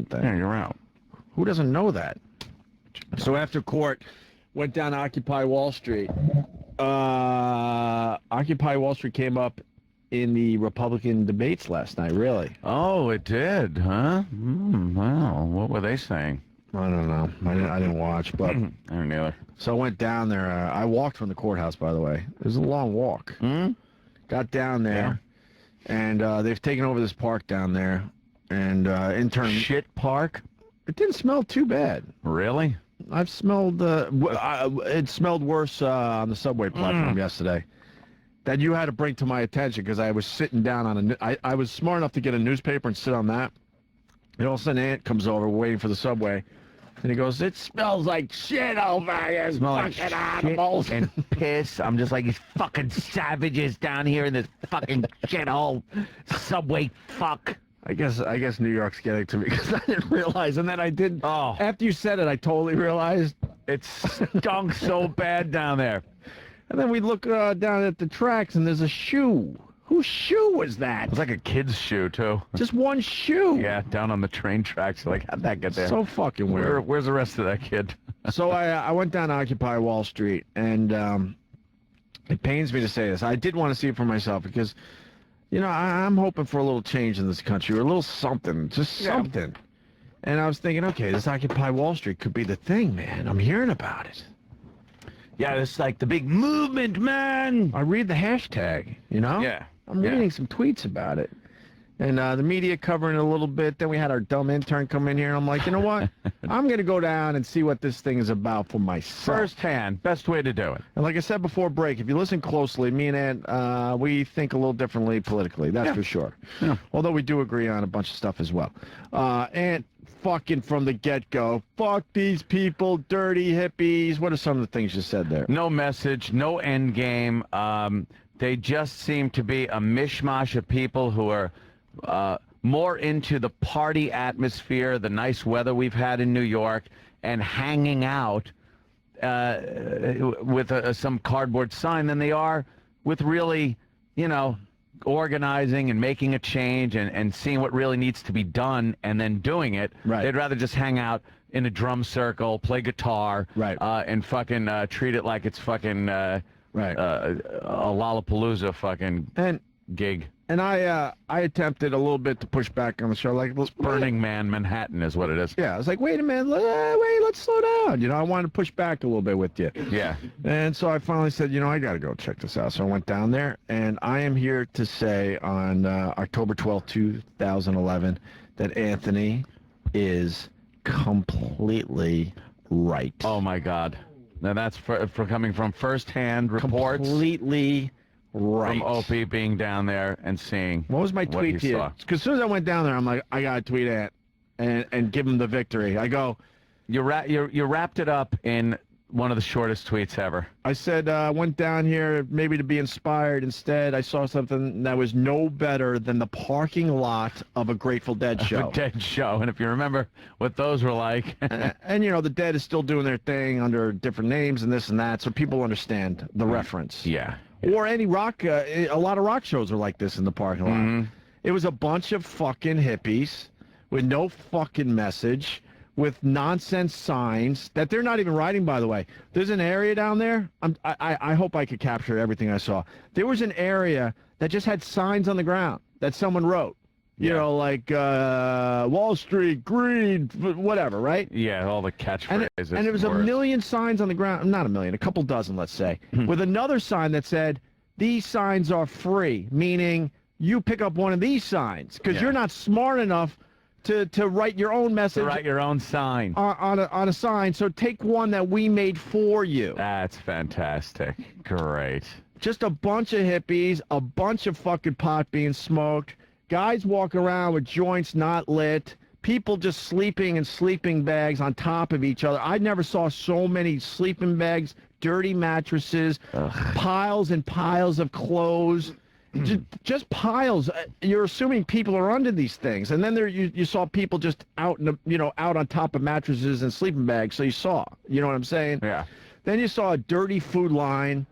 thing. Yeah, you're out. Who doesn't know that? So after court, went down to Occupy Wall Street. Occupy Wall Street came up in the Republican debates last night, really. Oh, it did, huh? Wow. What were they saying? I don't know. I didn't watch, but I don't either. so I went down there. I walked from the courthouse, by the way. It was a long walk. Got down there, and they've taken over this park down there. And intern Shit park? It didn't smell too bad. Really? I've smelled. It smelled worse on the subway platform yesterday. That you had to bring to my attention because I was sitting down on I was smart enough to get a newspaper and sit on that. And all of a sudden, Ant comes over, waiting for the subway, and he goes, "It smells like shit over here, fucking animals and piss." I'm just like, these fucking savages down here in this fucking shithole subway fuck. I guess New York's getting to me because I didn't realize, and then I did. Oh, after you said it, I totally realized it stunk so bad down there. And then we look down at the tracks, and there's a shoe. Whose shoe was that? It was like a kid's shoe, too. Just one shoe. Yeah, down on the train tracks. Like, how'd that get there? So fucking weird. Where's the rest of that kid? So I went down to Occupy Wall Street, and it pains me to say this. I did want to see it for myself because, you know, I'm hoping for a little change in this country, or a little something, just something. And I was thinking, okay, this Occupy Wall Street could be the thing, man. I'm hearing about it. Yeah, it's like the big movement, man. I read the hashtag, you know? Yeah. I'm reading some tweets about it. And the media covering it a little bit. Then we had our dumb intern come in here, and I'm like, you know what? I'm going to go down and see what this thing is about for myself. Firsthand. Best way to do it. And like I said before break, if you listen closely, me and Ant, we think a little differently politically. That's for sure. Yeah. Although we do agree on a bunch of stuff as well. Ant fucking from the get-go. Fuck these people, dirty hippies. What are some of the things you said there? No message, no end game. They just seem to be a mishmash of people who are more into the party atmosphere, the nice weather we've had in New York, and hanging out with some cardboard sign than they are with really, you know, organizing and making a change and seeing what really needs to be done and then doing it. Right. They'd rather just hang out in a drum circle, play guitar, right, and fucking treat it like it's fucking a Lollapalooza fucking gig. And I attempted a little bit to push back on the show, like Burning Man Manhattan is what it is. Yeah, I was like, wait a minute, let's slow down. You know, I wanted to push back a little bit with you. Yeah. And so I finally said, you know, I got to go check this out. So I went down there, and I am here to say on October 12th, 2011, that Anthony is completely right. Oh my God! Now that's for coming from firsthand reports. Completely right. From Opie being down there and seeing. What was my tweet to you? Because as soon as I went down there, I'm like, I gotta tweet Ant and give him the victory. I go, you wrapped it up in one of the shortest tweets ever. I said, went down here maybe to be inspired. Instead, I saw something that was no better than the parking lot of a Grateful Dead show. A Dead show. And if you remember what those were like. and, you know, the Dead is still doing their thing under different names and this and that, so people understand the reference. Yeah. Or any rock, a lot of rock shows are like this in the parking lot. It was a bunch of fucking hippies with no fucking message, with nonsense signs that they're not even writing, by the way. There's an area down there. I hope I could capture everything I saw. There was an area that just had signs on the ground that someone wrote. You know, like Wall Street, greed, whatever, right? Yeah, all the catchphrases. And there was a million signs on the ground. Not a million, a couple dozen, let's say. With another sign that said, these signs are free, meaning you pick up one of these signs because you're not smart enough to write your own message. To write your own sign. On a sign, so take one that we made for you. That's fantastic. Great. Just a bunch of hippies, a bunch of fucking pot being smoked, guys walking around with joints not lit, people just sleeping in sleeping bags on top of each other. I never saw so many sleeping bags, dirty mattresses, piles and piles of clothes. Just piles. You're assuming people are under these things, and then you saw people just out out on top of mattresses and sleeping bags. So you saw, you know what I'm saying? Yeah. Then you saw a dirty food line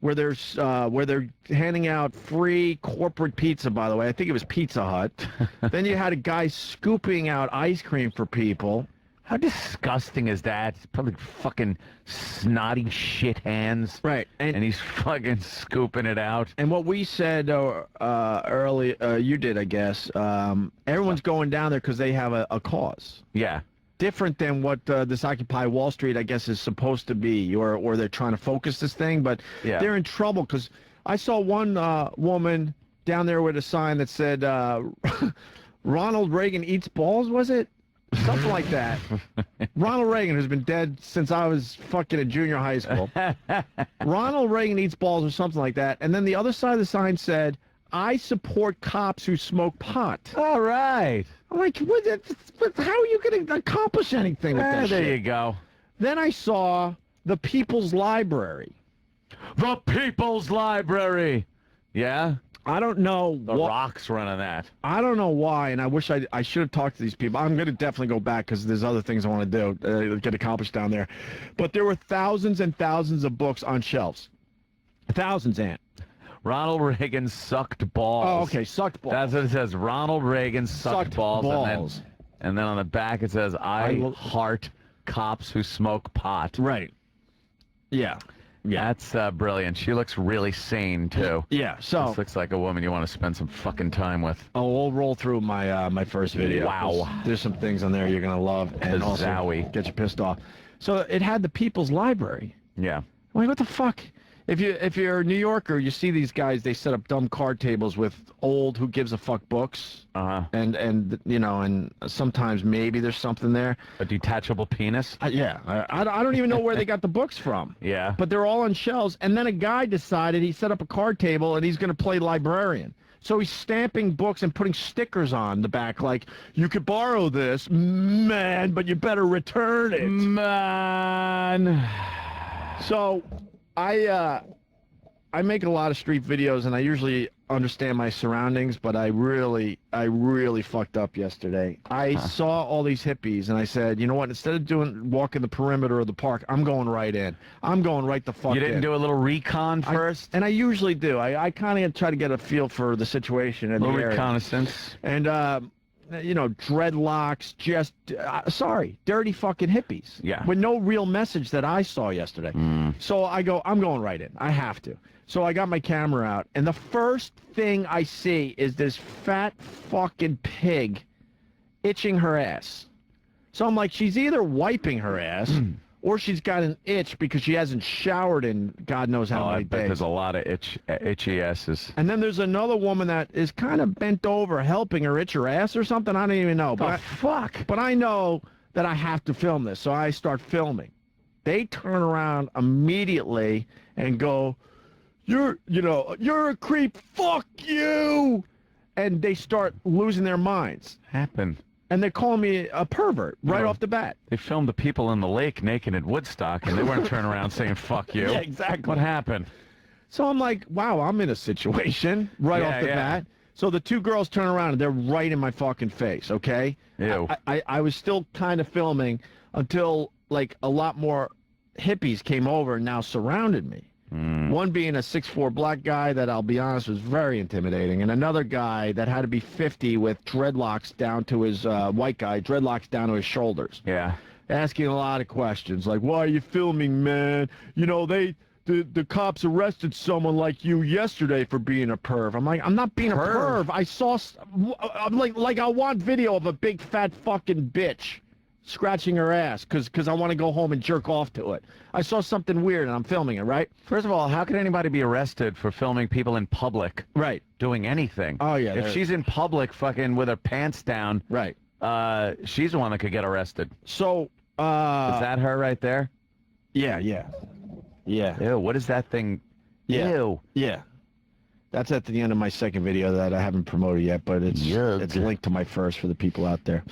where they're handing out free corporate pizza, by the way. I think it was Pizza Hut. Then you had a guy scooping out ice cream for people. How disgusting is that? It's probably fucking snotty shit hands. Right. And he's fucking scooping it out. And what we said early, you did, I guess, everyone's going down there because they have a cause. Yeah. Different than what this Occupy Wall Street, I guess, is supposed to be, or they're trying to focus this thing, but they're in trouble because I saw one woman down there with a sign that said, Ronald Reagan eats balls, was it? Something like that. Ronald Reagan, who's been dead since I was fucking in junior high school. Ronald Reagan eats balls or something like that. And then the other side of the sign said, I support cops who smoke pot. All right. I'm like, how are you going to accomplish anything with that There shit? you go. Then I saw the People's Library. The People's Library. Yeah? I don't know. The Rock's running that. I don't know why, and I wish I should have talked to these people. I'm going to definitely go back because there's other things I want to do, get accomplished down there. But there were thousands and thousands of books on shelves. Thousands, Ant. Ronald Reagan sucked balls. Oh, okay, sucked balls. That's what it says. Ronald Reagan sucked balls. And then on the back it says, I heart cops who smoke pot. Right. Yeah. Yeah. That's brilliant. She looks really sane, too. Yeah, so... This looks like a woman you want to spend some fucking time with. Oh, we'll roll through my my first video. Wow. There's some things on there you're going to love and also Zowie. get you pissed off. So it had the People's Library. Yeah. I'm like, what the fuck? If you're a New Yorker, you see these guys, they set up dumb card tables with old who gives a fuck books. Uh-huh. And you know, and sometimes maybe there's something there. A detachable penis? Yeah. I don't even know where they got the books from. Yeah. But they're all on shelves. And then a guy decided he set up a card table and he's going to play librarian. So he's stamping books and putting stickers on the back like, you could borrow this, man, but you better return it. Man. So I make a lot of street videos, and I usually understand my surroundings, but I really fucked up yesterday. I saw all these hippies, and I said, you know what? Instead of walking the perimeter of the park, I'm going right in. I'm going right the fuck in. You didn't do a little recon first? And I usually do. I kind of try to get a feel for the situation in the area. Reconnaissance. And, you know, dreadlocks, just, dirty fucking hippies. Yeah. With no real message that I saw yesterday. So I go, I'm going right in. I have to. So I got my camera out, and the first thing I see is this fat fucking pig itching her ass. So I'm like, she's either wiping her ass, or she's got an itch because she hasn't showered in God knows how many I bet days. there's a lot of itchy asses. And then there's another woman that is kind of bent over helping her itch her ass or something. I don't even know. But fuck? But I know that I have to film this, so I start filming. They turn around immediately and go, you're a creep, fuck you! And they start losing their minds. Happened. And they're calling me a pervert right off the bat. They filmed the people in the lake naked at Woodstock, and they weren't turning around saying, fuck you. Yeah, exactly. What happened? So I'm like, wow, I'm in a situation right off the bat. So the two girls turn around, and they're right in my fucking face, okay? Ew. I was still kind of filming until, like, a lot more hippies came over and now surrounded me. One being a 6'4" black guy that, I'll be honest, was very intimidating, and another guy that had to be 50 with dreadlocks down to his, white guy, dreadlocks down to his shoulders. Yeah. Asking a lot of questions, like, why are you filming, man? You know, the cops arrested someone like you yesterday for being a perv. I'm like, I'm not being a perv. I saw, I'm like I want video of a big fat fucking bitch scratching her ass because I want to go home and jerk off to it. I saw something weird and I'm filming it, right? First of all, how can anybody be arrested for filming people in public? Right. Doing anything? Oh, yeah. If she's in public fucking with her pants down, right. She's the one that could get arrested. So, is that her right there? Yeah. Ew, what is that thing? Yeah. Ew. Yeah. That's at the end of my second video that I haven't promoted yet, but it's linked to my first for the people out there.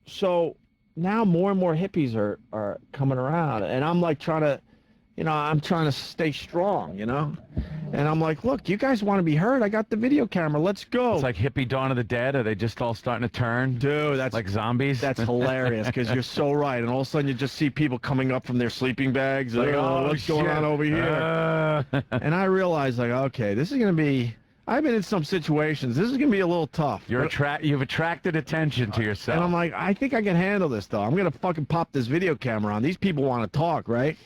So now more and more hippies are coming around, and I'm like trying to, I'm trying to stay strong, And I'm like, look, you guys want to be heard? I got the video camera. Let's go. It's like hippie Dawn of the Dead. Are they just all starting to turn? Dude, that's like zombies? That's hilarious because you're so right. And all of a sudden you just see people coming up from their sleeping bags. Like, oh, what's going on over here? And I realized, like, okay, this is going to be... I've been in some situations. This is going to be a little tough. You've attracted attention to yourself. And I'm like, I think I can handle this, though. I'm going to fucking pop this video camera on. These people want to talk, right?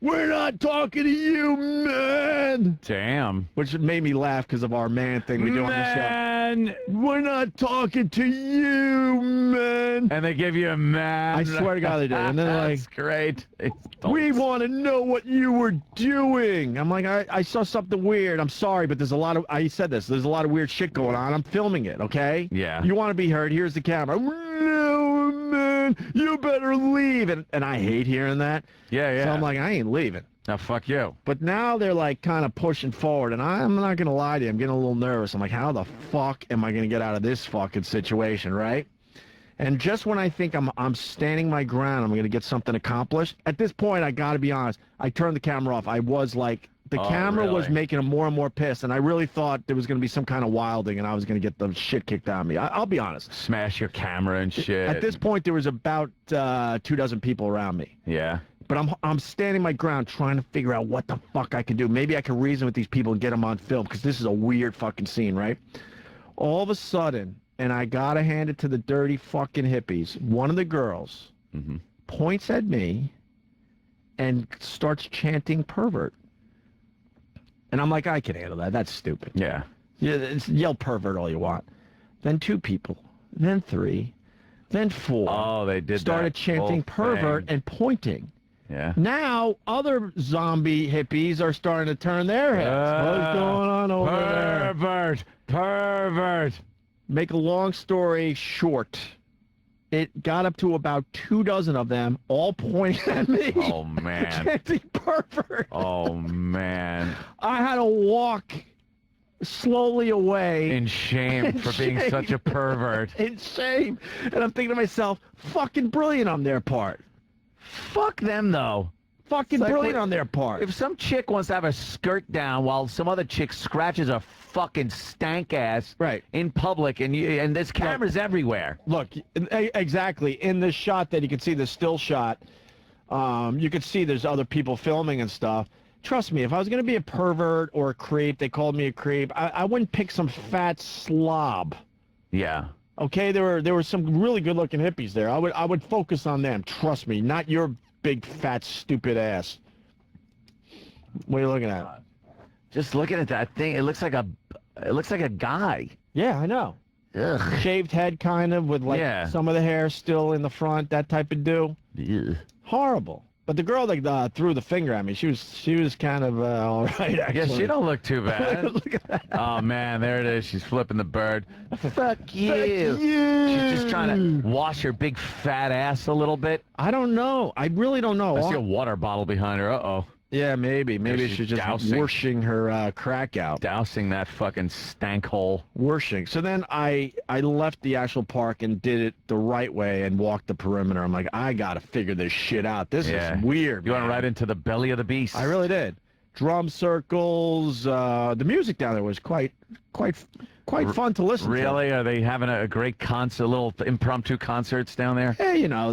We're not talking to you, man! Damn. Which made me laugh because of our man thing we do on the show. Man! We're not talking to you, man! And they give you a man. I swear to God they did. And then they're like, that's great. we want to know what you were doing. I'm like, I saw something weird. I'm sorry, but there's a lot of, I said this, there's a lot of weird shit going on. I'm filming it, okay? Yeah. You want to be heard, here's the camera. No, man, you better leave. And I hate hearing that. Yeah, yeah. So I'm like, I ain't leaving. Now, fuck you. But now they're like kind of pushing forward, and I'm not going to lie to you. I'm getting a little nervous. I'm like, how the fuck am I going to get out of this fucking situation, right? And just when I think I'm standing my ground, I'm going to get something accomplished, at this point, I got to be honest, I turned the camera off. I was like, the camera was making him more and more pissed, and I really thought there was going to be some kind of wilding, and I was going to get the shit kicked out of me. I'll be honest. Smash your camera and shit. At this point, there was about 24 people around me. Yeah. But I'm standing my ground trying to figure out what the fuck I can do. Maybe I can reason with these people and get them on film, because this is a weird fucking scene, right? All of a sudden, and I gotta hand it to the dirty fucking hippies, one of the girls points at me and starts chanting pervert. And I'm like, I can handle that. That's stupid. Yeah. Yell pervert all you want. Then 2 people. Then 3. Then 4. Oh, they did started chanting pervert and pointing. Yeah. Now, other zombie hippies are starting to turn their heads. What's going on over there? Pervert! Pervert! Make a long story short, it got up to about 24 of them, all pointing at me. Oh, man. Chanting pervert. Oh, man. I had to walk slowly away. In shame for being such a pervert. In shame. And I'm thinking to myself, fucking brilliant on their part. Fuck them, though. Fucking Like, brilliant on their part. If some chick wants to have her skirt down while some other chick scratches her fucking stank ass in public, and there's cameras everywhere. Look, exactly. In this shot that you can see, the still shot, you could see there's other people filming and stuff. Trust me, if I was going to be a pervert or a creep, they called me a creep, I wouldn't pick some fat slob. Yeah. Okay, there were some really good-looking hippies there. I would focus on them. Trust me, not your big fat stupid ass. What are you looking at? Just looking at that thing, it looks like a guy. Yeah, I know. Ugh. Shaved head, kind of, with like some of the hair still in the front, that type of do. Ugh. Horrible. But the girl that threw the finger at me, she was kind of all right, actually. Yeah, she don't look too bad. Look at that. Oh, man, there it is. She's flipping the bird. Fuck you. Fuck you. She's just trying to wash her big fat ass a little bit. I don't know. I really don't know. I see a water bottle behind her. Uh-oh. Yeah, maybe. Maybe she's just washing her crack out. Dousing that fucking stank hole. Washing. So then I left the actual park and did it the right way and walked the perimeter. I'm like, I got to figure this shit out. This is weird, You went right into the belly of the beast. I really did. Drum circles. The music down there was quite fun to listen to. Really? Are they having a great concert, little impromptu concerts down there? Yeah, you know,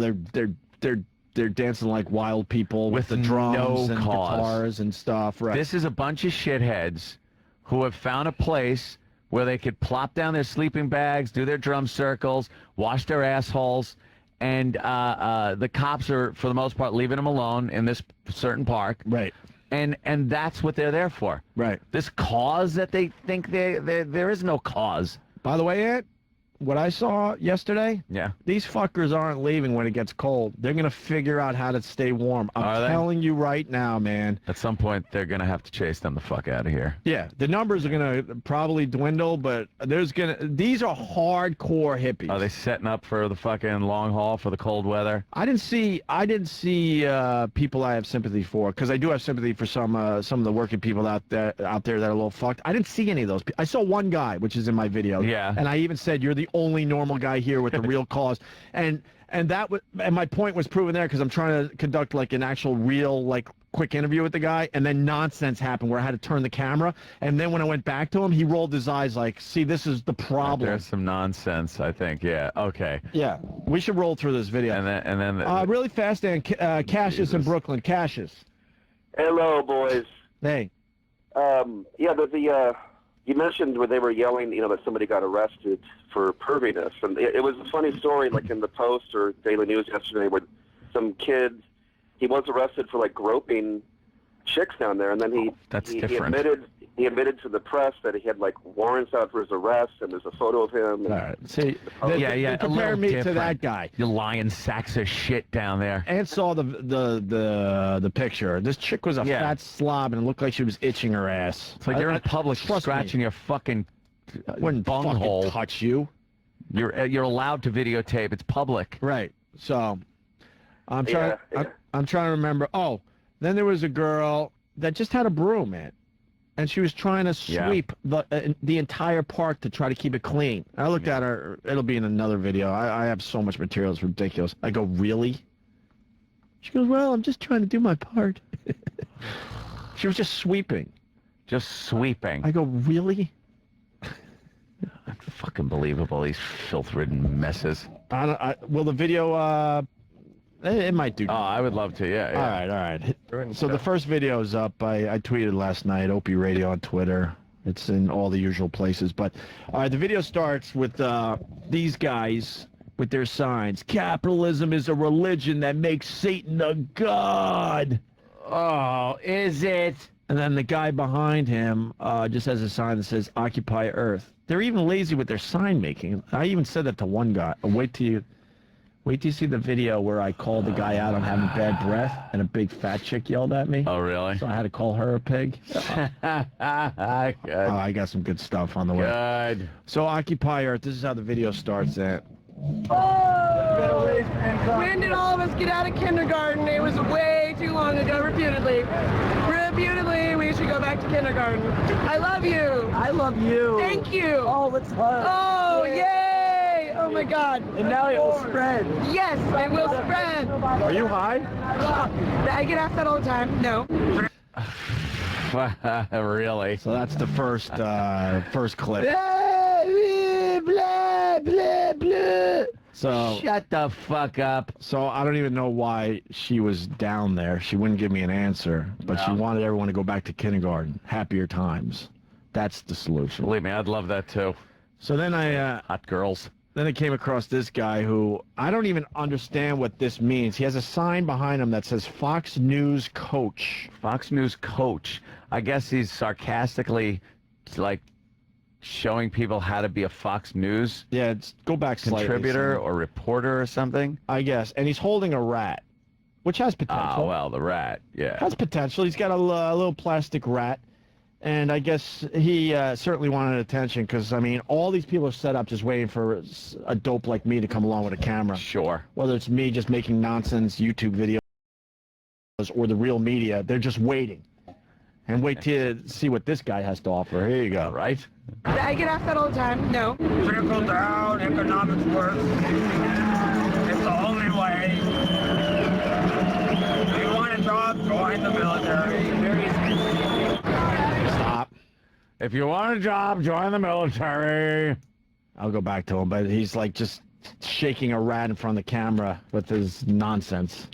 they're dancing like wild people with the drums and guitars and stuff. Right. This is a bunch of shitheads who have found a place where they could plop down their sleeping bags, do their drum circles, wash their assholes, and the cops are, for the most part, leaving them alone in this certain park. Right. And that's what they're there for. Right. This cause that they think there is no cause. By the way, Ed, what I saw yesterday, yeah, these fuckers aren't leaving when it gets cold. They're going to figure out how to stay warm. I'm telling you right now, man. At some point, they're going to have to chase them the fuck out of here. Yeah, the numbers are going to probably dwindle, but these are hardcore hippies. Are they setting up for the fucking long haul for the cold weather? I didn't see people I have sympathy for, because I do have sympathy for some of the working people out there that are a little fucked. I didn't see any of those people. I saw one guy, which is in my video. Yeah. And I even said, you're the only normal guy here with the real cause. And my point was proven there, because I'm trying to conduct like an actual real, like quick interview with the guy, and then nonsense happened where I had to turn the camera, and then when I went back to him, he rolled his eyes like, see, this is the problem. There's some nonsense, I think. Yeah. Okay. Yeah, we should roll through this video. And then really fast, and Cassius in Brooklyn. Cassius. Hello, boys. Hey. Yeah, you mentioned where they were yelling, that somebody got arrested for perviness, and it was a funny story, like in the Post or Daily News yesterday, where some kid, he was arrested for like groping chicks down there, and then he admitted to the press that he had like warrants out for his arrest, and there's a photo of him. All right. See, they compare me to that guy. You lying sacks of shit down there. And saw the picture. This chick was a fat slob, and it looked like she was itching her ass. It's like you're in public scratching your fucking bunghole. Touch you. You're allowed to videotape. It's public. Right. So I'm trying. I'm trying to remember. Oh, then there was a girl that just had a broom, man, and she was trying to sweep the entire park to try to keep it clean. I looked at her. It'll be in another video. I have so much material. It's ridiculous. I go, really? She goes, well, I'm just trying to do my part. She was just sweeping. Just sweeping. I go, really? Fucking believable. These filth-ridden messes. Will the video? It might do. Oh, I would love to. Yeah. All right. So the first video is up. I tweeted last night. Opie Radio on Twitter. It's in all the usual places. But all right, the video starts with these guys with their signs. Capitalism is a religion that makes Satan a god. Oh, is it? And then the guy behind him just has a sign that says Occupy Earth. They're even lazy with their sign making. I even said that to one guy. Wait till you see the video where I called the guy out on having bad breath and a big fat chick yelled at me. Oh, really? So I had to call her a pig. I got some good stuff on the way. Good. So Occupy Earth, this is how the video starts at. When did all of us get out of kindergarten? It was way too long ago, reputedly. Reputedly, we should go back to kindergarten. I love you. I love you. Thank you. Oh, let's hug. Oh, yay. Oh, my God. And now it will spread. Yes, it will spread. Are you high? I get asked that all the time. No. Really? So that's the first clip. Blah, blah, blah. So shut the fuck up. So I don't even know why she was down there. She wouldn't give me an answer, but she wanted everyone to go back to kindergarten. Happier times. That's the solution. Believe me, I'd love that too. So then hot girls. Then I came across this guy who I don't even understand what this means. He has a sign behind him that says Fox News Coach. Fox News Coach. I guess he's sarcastically like showing people how to be a Fox News go back contributor or reporter or something. I guess. And he's holding a rat, which has potential. Oh, well, the rat, yeah. Has potential. He's got a little plastic rat. And I guess he certainly wanted attention because, I mean, all these people are set up just waiting for a dope like me to come along with a camera. Sure. Whether it's me just making nonsense YouTube videos or the real media, they're just waiting. And wait till you see what this guy has to offer. Here you go. Right? I get asked that all the time. No. Trickle down economics works. It's the only way. If you want a job, join the military. Very simple. Stop. If you want a job, join the military. I'll go back to him, but he's like just shaking a rat in front of the camera with his nonsense.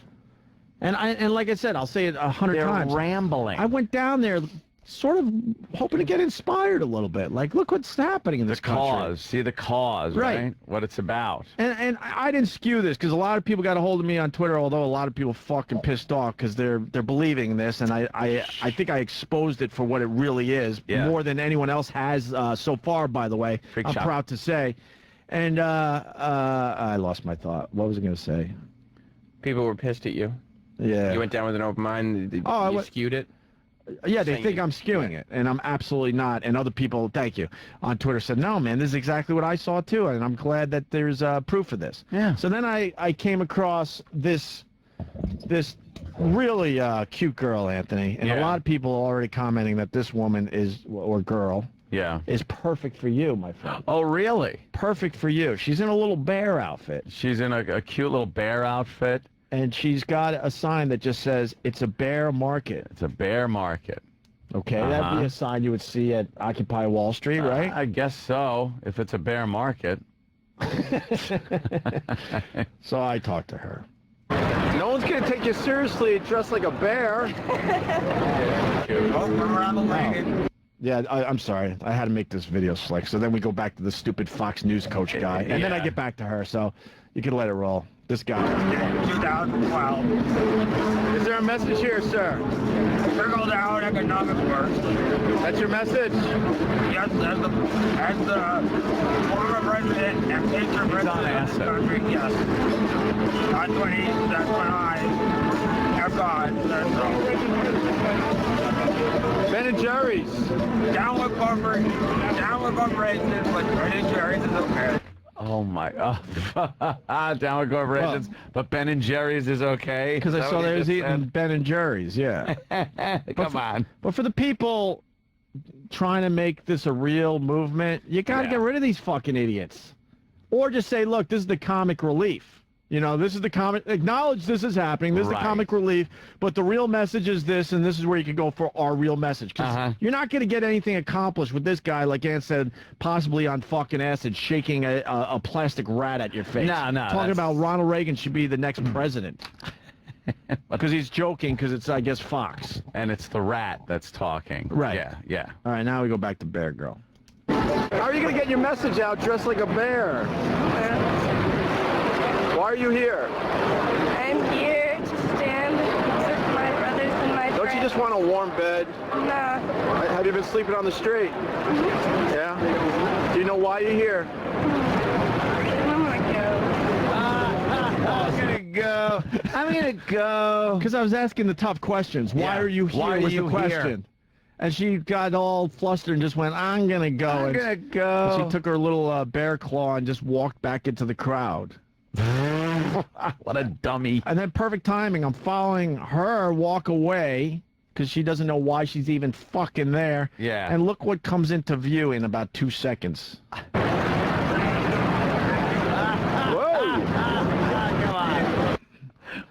And like I said, I'll say it 100 times. They're rambling. I went down there sort of hoping to get inspired a little bit. Like, look what's happening in this country. Cause. See the cause, right? What it's about. And I didn't skew this because a lot of people got a hold of me on Twitter, although a lot of people fucking pissed off because they're believing this. And I think I exposed it for what it really is more than anyone else has so far, by the way. I'm proud to say. And I lost my thought. What was I going to say? People were pissed at you. Yeah. You went down with an open mind. You skewed it. Yeah, they think I'm skewing it, and I'm absolutely not. And other people, thank you, on Twitter said, no, man, this is exactly what I saw, too, and I'm glad that there's proof of this. Yeah. So then I came across this really cute girl, Anthony, and a lot of people are already commenting that this woman or girl is perfect for you, my friend. Oh, really? Perfect for you. She's in a little bear outfit. She's in a cute little bear outfit. and she's got a sign that just says, "It's a bear market." It's a bear market. Okay, that'd be a sign you would see at Occupy Wall Street, right? I guess so, if it's a bear market. So I talked to her. No one's going to take you seriously dressed like a bear. Yeah, I'm sorry. I had to make this video slick. So then we go back to the stupid Fox News coach guy. And then I get back to her. So you can let it roll. This guy. 2012. Is there a message here, sir? Trickle down economics works. That's your message? Yes, as the former president and future president of this country, yes. That's when I have God. That's all. Ben and Jerry's. Down with corporations, but Ben and Jerry's is okay. Oh my! Down with corporations, but Ben and Jerry's is okay. Because I saw they was eating Ben and Jerry's. Yeah. Come on. But for the people trying to make this a real movement, you got to get rid of these fucking idiots, or just say, look, this is the comic relief. You know, this is the comic. Acknowledge this is happening. This is the comic relief. But the real message is this, and this is where you can go for our real message. Because you're not going to get anything accomplished with this guy, like Ann said, possibly on fucking acid, shaking a plastic rat at your face. No. Talking about Ronald Reagan should be the next president. Because he's joking, because it's, I guess, Fox. And it's the rat that's talking. Right. Yeah. All right, now we go back to Bear Girl. How are you going to get your message out dressed like a bear? Why are you here? I'm here to stand with my brothers and my friends. Don't you just want a warm bed? No. Have you been sleeping on the street? Yeah? Do you know why you're here? I'm gonna go. I'm gonna go. Because I was asking the tough questions. Why are you here? Why are was you the question. here? And she got all flustered and just went, I'm gonna go. I'm gonna go. And she took her little bear claw and just walked back into the crowd. What a dummy. And then perfect timing. I'm following her walk away because she doesn't know why she's even fucking there. Yeah. And look what comes into view in about 2 seconds. Whoa! Come on.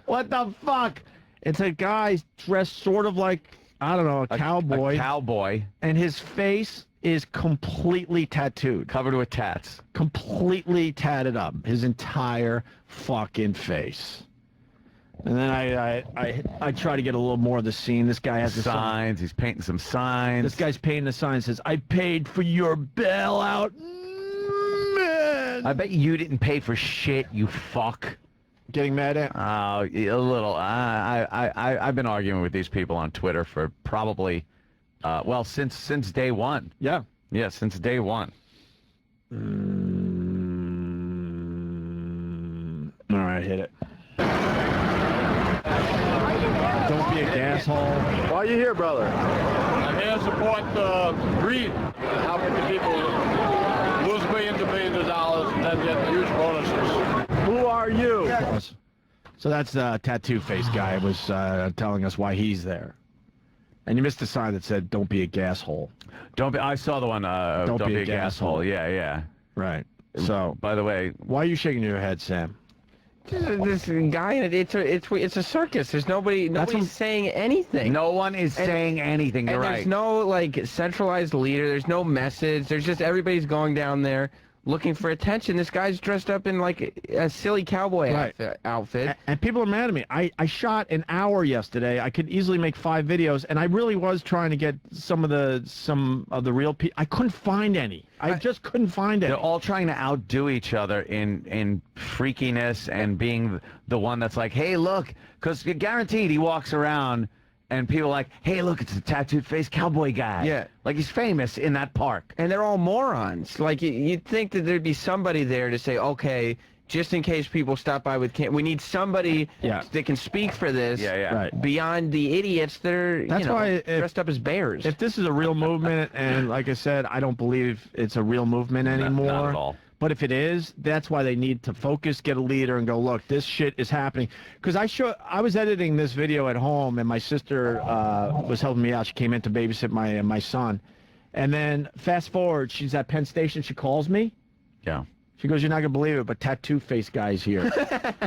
What the fuck? It's a guy dressed sort of like, I don't know, a cowboy. A cowboy. And his face is completely tattooed. Covered with tats. Completely tatted up. His entire fucking face. And then I try to get a little more of the scene. This guy has the signs. He's painting some signs. This guy's painting the sign that says, I paid for your bailout, man. I bet you didn't pay for shit, you fuck. Getting mad at? Oh, a little. I've been arguing with these people on Twitter for probably, well, since day one. Yeah. Yeah, since day one. All right, hit it. Don't be a gasshole. Why are you here, brother? I'm here to support greed, helping the people lose millions and billions of dollars and then get huge bonuses. Who are you? So that's the tattoo face guy was telling us why he's there. And you missed a sign that said, don't be a gasshole. Don't be, I saw the one, don't be a gasshole. Yeah. Right. So, by the way, why are you shaking your head, Sam? This guy, it's a circus. There's nobody's saying anything. No one is saying anything. You're right. There's no like centralized leader. There's no message. There's just everybody's going down there looking for attention. This guy's dressed up in like a silly cowboy outfit. And people are mad at me. I shot an hour yesterday. I could easily make 5 videos, and I really was trying to get some of the real people. I couldn't find any. I just couldn't find any. They're all trying to outdo each other in freakiness and being the one that's like, hey, look, because guaranteed he walks around and people are like, hey, look, it's a tattooed face cowboy guy. Yeah. Like he's famous in that park. And they're all morons. Like you'd think that there'd be somebody there to say, okay, just in case people stop by with we need somebody that can speak for this. Right. Beyond the idiots that are why dressed up as bears. If this is a real movement, and like I said, I don't believe it's a real movement anymore. Not at all. But if it is, that's why they need to focus, get a leader, and go, look, this shit is happening. Because I was editing this video at home, and my sister was helping me out. She came in to babysit my son. And then fast forward, she's at Penn Station. She calls me. Yeah. She goes, "You're not gonna believe it, but tattoo face guy's here."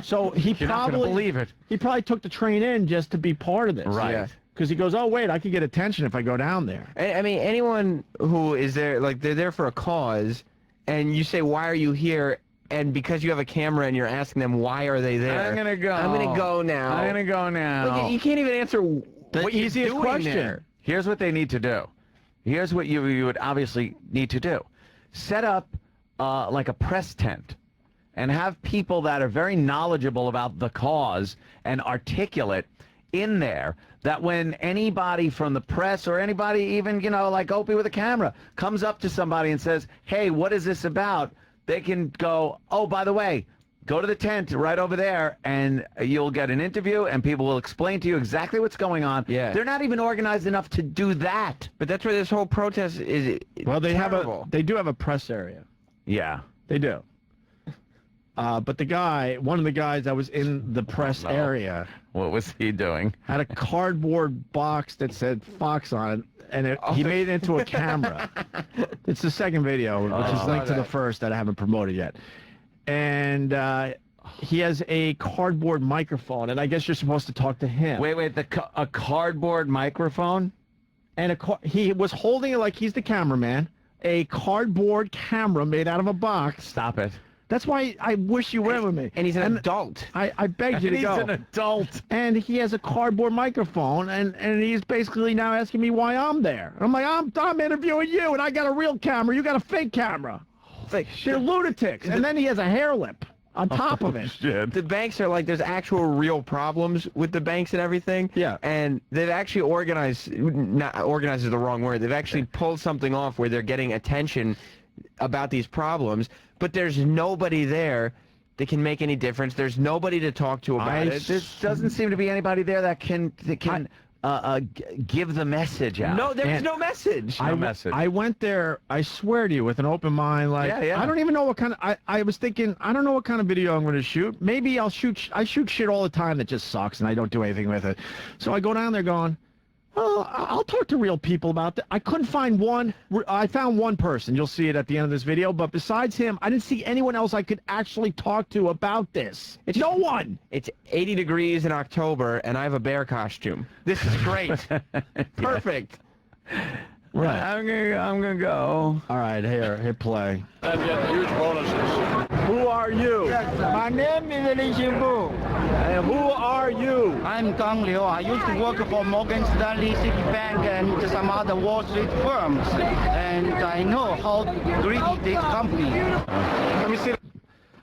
So he You're not gonna believe it. He probably took the train in just to be part of this. Right. Yeah. Because he goes, "Oh wait, I could get attention if I go down there." I mean, anyone who is there, like, they're there for a cause, and you say, "Why are you here?" And because you have a camera and you're asking them, "Why are they there?" I'm gonna go. I'm gonna go now. I'm gonna go now. Like, you can't even answer The what you're easiest doing question. there. Here's what they need to do. Here's what you would obviously need to do. Set up like a press tent and have people that are very knowledgeable about the cause and articulate in there, that when anybody from the press or anybody even, you know, like Opie with a camera comes up to somebody and says, "Hey, what is this about?" They can go, "Oh, by the way, go to the tent right over there and you'll get an interview and people will explain to you exactly what's going on." Yeah. They're not even organized enough to do that. But that's where this whole protest is. Well, they terrible. they do have a press area. Yeah. They do. But the guy, one of the guys that was in the press no. area, What was he doing? had a cardboard box that said Fox on it, and he made it into a camera. It's the second video, which is linked to the first that I haven't promoted yet. And he has a cardboard microphone, and I guess you're supposed to talk to him. Wait, a cardboard microphone? And he was holding it like he's the cameraman, a cardboard camera made out of a box. Stop it. That's why I wish you went with me. And he's an adult. I begged you to He's go. an adult. And he has a cardboard microphone, and he's basically now asking me why I'm there. And I'm like, I'm interviewing you, and I got a real camera. You got a fake camera. They're lunatics. And then he has a hair lip on top of it. Shit. The banks are like, there's actual real problems with the banks and everything. Yeah. And they've actually organized, not organized is the wrong word, they've actually pulled something off where they're getting attention about these problems, but there's nobody there that can make any difference. There's nobody to talk to about it. There doesn't seem to be anybody there that can give the message out. No, there's no message. message. I went there, I swear to you, with an open mind. Like, Yeah. I don't even know what kind of. I was thinking, I don't know what kind of video I'm going to shoot. Maybe I shoot shit all the time that just sucks, and I don't do anything with it. So I go down there going, well, I'll talk to real people about that. I couldn't find one. I found one person. You'll see it at the end of this video. But besides him, I didn't see anyone else I could actually talk to about this. It's no one. It's 80 degrees in October, and I have a bear costume. This is great. Perfect. Right. I'm gonna go. All right, here, hit play. And get huge bonuses. Who are you? My name is Li Xinfu. And who are you? I'm Gang Liu. I used to work for Morgan Stanley, Citibank, and some other Wall Street firms. And I know how greedy this company. Let me see.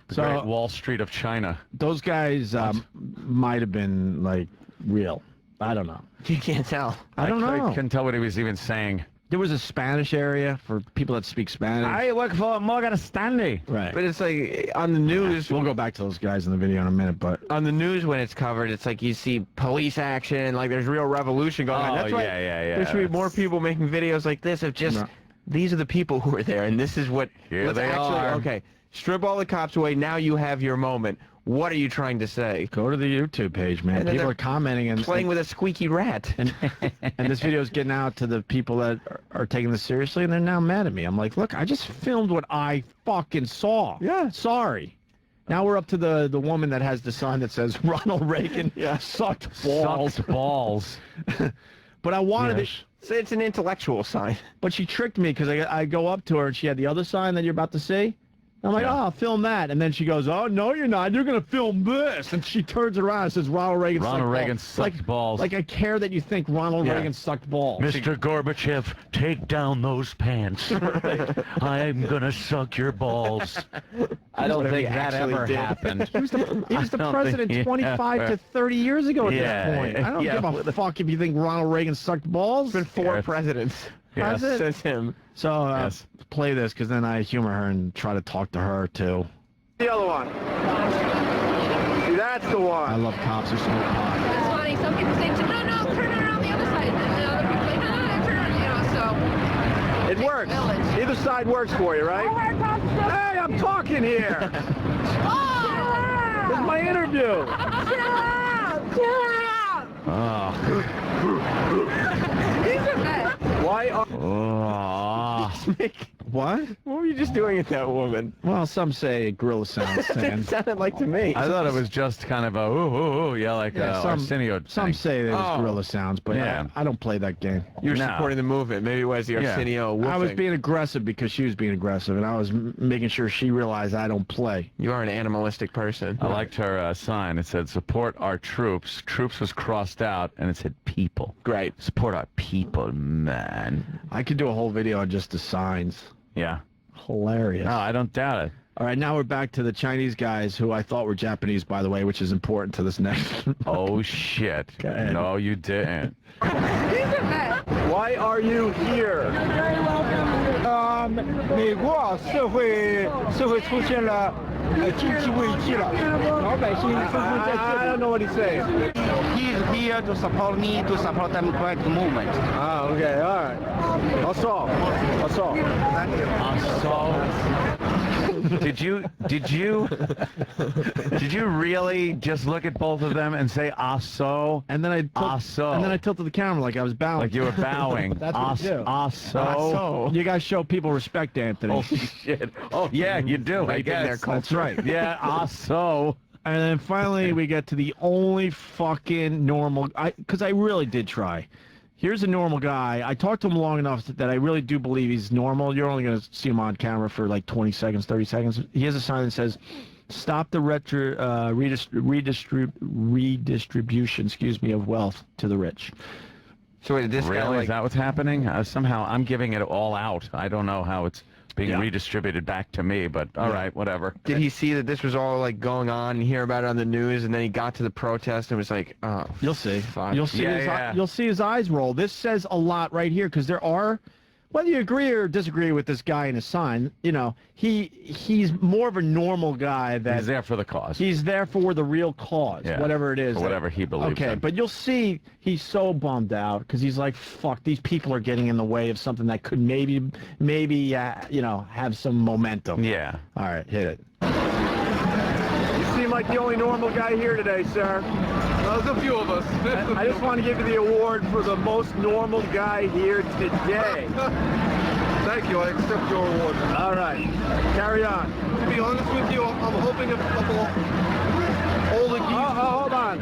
The great Wall Street of China. Those guys might have been like real. I don't know. You can't tell. I don't know. I couldn't tell what he was even saying. There was a Spanish area for people that speak Spanish. I work for Morgan Stanley. Right. But it's like on the news. We'll go back to those guys in the video in a minute, but On the news when it's covered, it's like you see police action, like there's real revolution going on. Oh, That's why yeah. there should be more people making videos like this of just, Right. these are the people who are there, and this is what, Here let's they actually, are. okay, strip all the cops away, now you have your moment. What are you trying to say? go to the YouTube page, man. And then People they're are commenting and Playing with a squeaky rat. and this video is getting out to the people that are taking this seriously, and they're now mad at me. I'm like, look, I just filmed what I fucking saw. Yeah. Sorry. Now we're up to the woman that has the sign that says Ronald Reagan sucked balls. Sucked balls. But I wanted it. So it's an intellectual sign. But she tricked me because I go up to her and she had the other sign that you're about to see. I'm like, oh, I'll film that. And then she goes, oh, no, you're not. You're going to film this. And she turns around and says, Ronald Reagan sucked balls. Like I care that you think Ronald Reagan sucked balls. Mr. Gorbachev, take down those pants. I'm gonna suck your balls. I don't think that ever happened. He was the don't president think he 25 ever- to 30 years ago at Yeah, this point. I don't yeah. give a fuck if you think Ronald Reagan sucked balls. It's been 4 presidents. Has it? Says him. So Yes. play this because then I humor her and try to talk to her too. The other one. See, that's the one. I love cops who smoke pot. It's funny. Some people say, no, turn it around the other side. And the other people say, no, turn it, so. It works. Either side works for you, right? Hey, I'm talking here. Oh! This is my interview. These are bad. Why are... Oh. What? What were you just doing at that woman? Well, some say Gorilla Sound stand. It sounded like to me. I thought it was just kind of a like Arsenio some thing. say it was Gorilla Sounds, but Yeah. I don't play that game. You're No. supporting the movement. Maybe it was the Yeah. Arsenio woofing. I was being aggressive because she was being aggressive, and I was making sure she realized I don't play. You are an animalistic person. I liked her sign. It said, support our troops. Troops was crossed out, and it said people. Great. Support our people, man. I could do a whole video on just the signs. Yeah. Hilarious. No, I don't doubt it. All right, now we're back to the Chinese guys who I thought were Japanese, by the way, which is important to this next. Oh, shit. Go ahead. No, you didn't. Why are you here? 美国社会出现了经济危机了，老百姓纷纷在 I don't know what he's saying. He is here to support me, to support democratic movement. Ah, okay, all right. Assault. Did you really just look at both of them and say "aso"? And then I tilted the camera like I was bowing. Like you were bowing. That's what you do. "Aso." You guys show people respect, Anthony. Oh shit! Oh yeah, you do. I guess That's right. Yeah, "aso." And then finally we get to the only fucking normal. Because I really did try. Here's a normal guy. I talked to him long enough that I really do believe he's normal. You're only going to see him on camera for like 20 seconds, 30 seconds. He has a sign that says, "Stop the redistribution, of wealth to the rich." So wait, this guy Really? like Is that what's happening? Somehow I'm giving it all out. I don't know how it's being redistributed back to me, but all right, whatever. did he see that this was all like going on and hear about it on the news, and then he got to the protest and was like, "Oh, You'll see. fuck." You'll see. Yeah. You'll see his eyes roll. This says a lot right here because there are, whether you agree or disagree with this guy and his sign, you know, he's more of a normal guy that He's there for the cause. he's there for the real cause, Yeah. whatever it is. For whatever he believes Okay, in. but you'll see he's so bummed out because he's like, "Fuck, these people are getting in the way of something that could maybe, you know, have some momentum." Yeah. All right, hit it. You seem like the only normal guy here today, sir. There's a few of us. I just want to give you the award for the most normal guy here today. Thank you. I accept your award. All right, carry on. To be honest with you, I'm hoping a couple older geese. Hold on.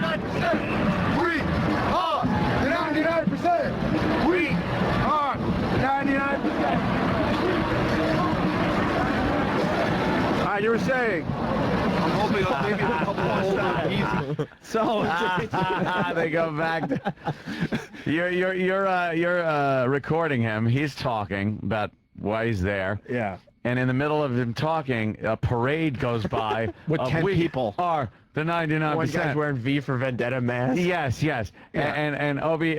We are 99%. We are 99%. All right, you were saying. I'm hoping maybe a couple older geese. So They go back to, you're recording him. He's talking about why he's there. yeah. And in the middle of him talking, a parade goes by With of 10 we people. are the 99%. One guy's wearing V for Vendetta mask. Yes. And Obi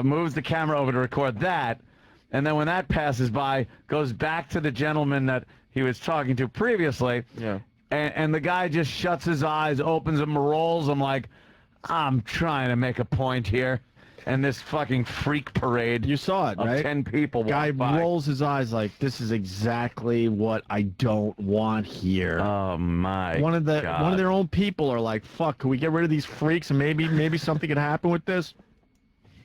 moves the camera over to record that, and then when that passes by, goes back to the gentleman that he was talking to previously. Yeah. And the guy just shuts his eyes, opens them, rolls them like, "I'm trying to make a point here." And this fucking freak parade. You saw it, of right? 10 people Guy walk by. rolls his eyes like, "This is exactly what I don't want here." Oh my one of God. their own people are like, "Fuck, can we get rid of these freaks and maybe something could happen with this?"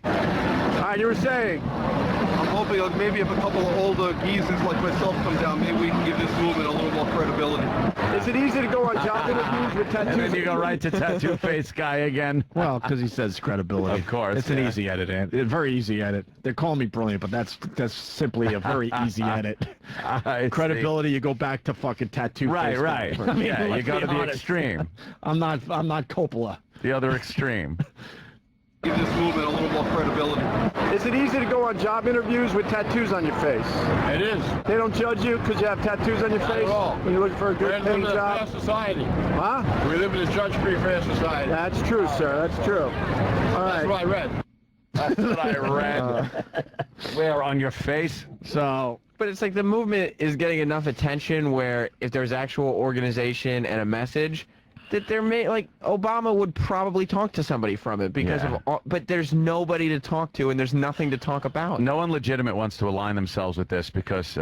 All right, you were saying. I'm hoping maybe if a couple of older geezers like myself come down, maybe we can give this movement a little more credibility. Is it easy to go on job interviews with tattoos? And then you go right to tattoo face guy again. Well, because he says credibility. Of course, it's an yeah. easy edit, a very easy edit. They're calling me brilliant, but that's simply a very easy edit. I see. Credibility, you go back to fucking tattoo. Right. face guy. I mean, yeah, you let's go be to the honest. extreme. I'm not Coppola. The other extreme. Give this movement a little more credibility. Is it easy to go on job interviews with tattoos on your face? It is. They don't judge you because you have tattoos on your face at all. when you're looking for a good paying job? society. Huh? We live in a judge-free fair society. That's true, sir. That's true. All right. That's what I read. That's what I read. Where on your face? So, But it's like the movement is getting enough attention where if there's actual organization and a message, that there may, like, Obama would probably talk to somebody from it because Yeah. of all, but there's nobody to talk to and there's nothing to talk about. No one legitimate wants to align themselves with this because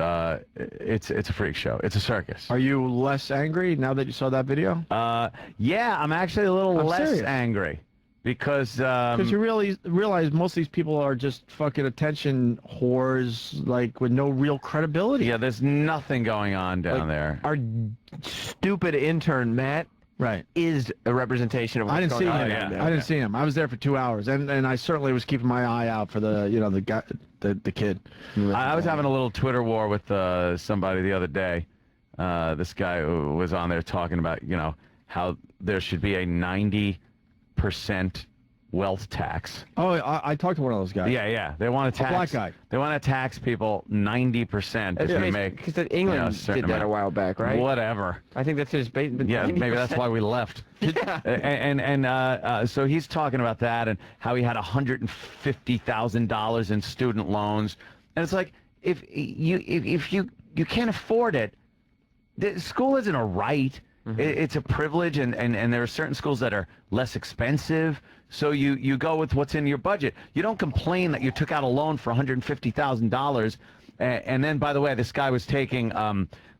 it's a freak show. It's a circus. are you less angry now that you saw that video? Yeah, I'm actually a little I'm less serious. angry because you really realize most of these people are just fucking attention whores, like with no real credibility. yeah, there's nothing going on down there. Our stupid intern Matt is a representation of what's I didn't see going on. him. I didn't see him. I was there for 2 hours, and I certainly was keeping my eye out for the the guy, the kid. I was having a little Twitter war with somebody the other day. This guy was on there talking about how there should be a 90% wealth tax. Oh, I talked to one of those guys. Yeah. They want to tax. A black guy. They want to tax people 90% if you make. Because England did that a while back, right? Whatever. I think that's his base. Yeah, maybe that's why we left. And so he's talking about that and how he had $150,000 in student loans, and it's like if you can't afford it, school isn't a right. It's a privilege, and there are certain schools that are less expensive, so you go with what's in your budget. You don't complain that you took out a loan for $150,000, and then, by the way, this guy was taking,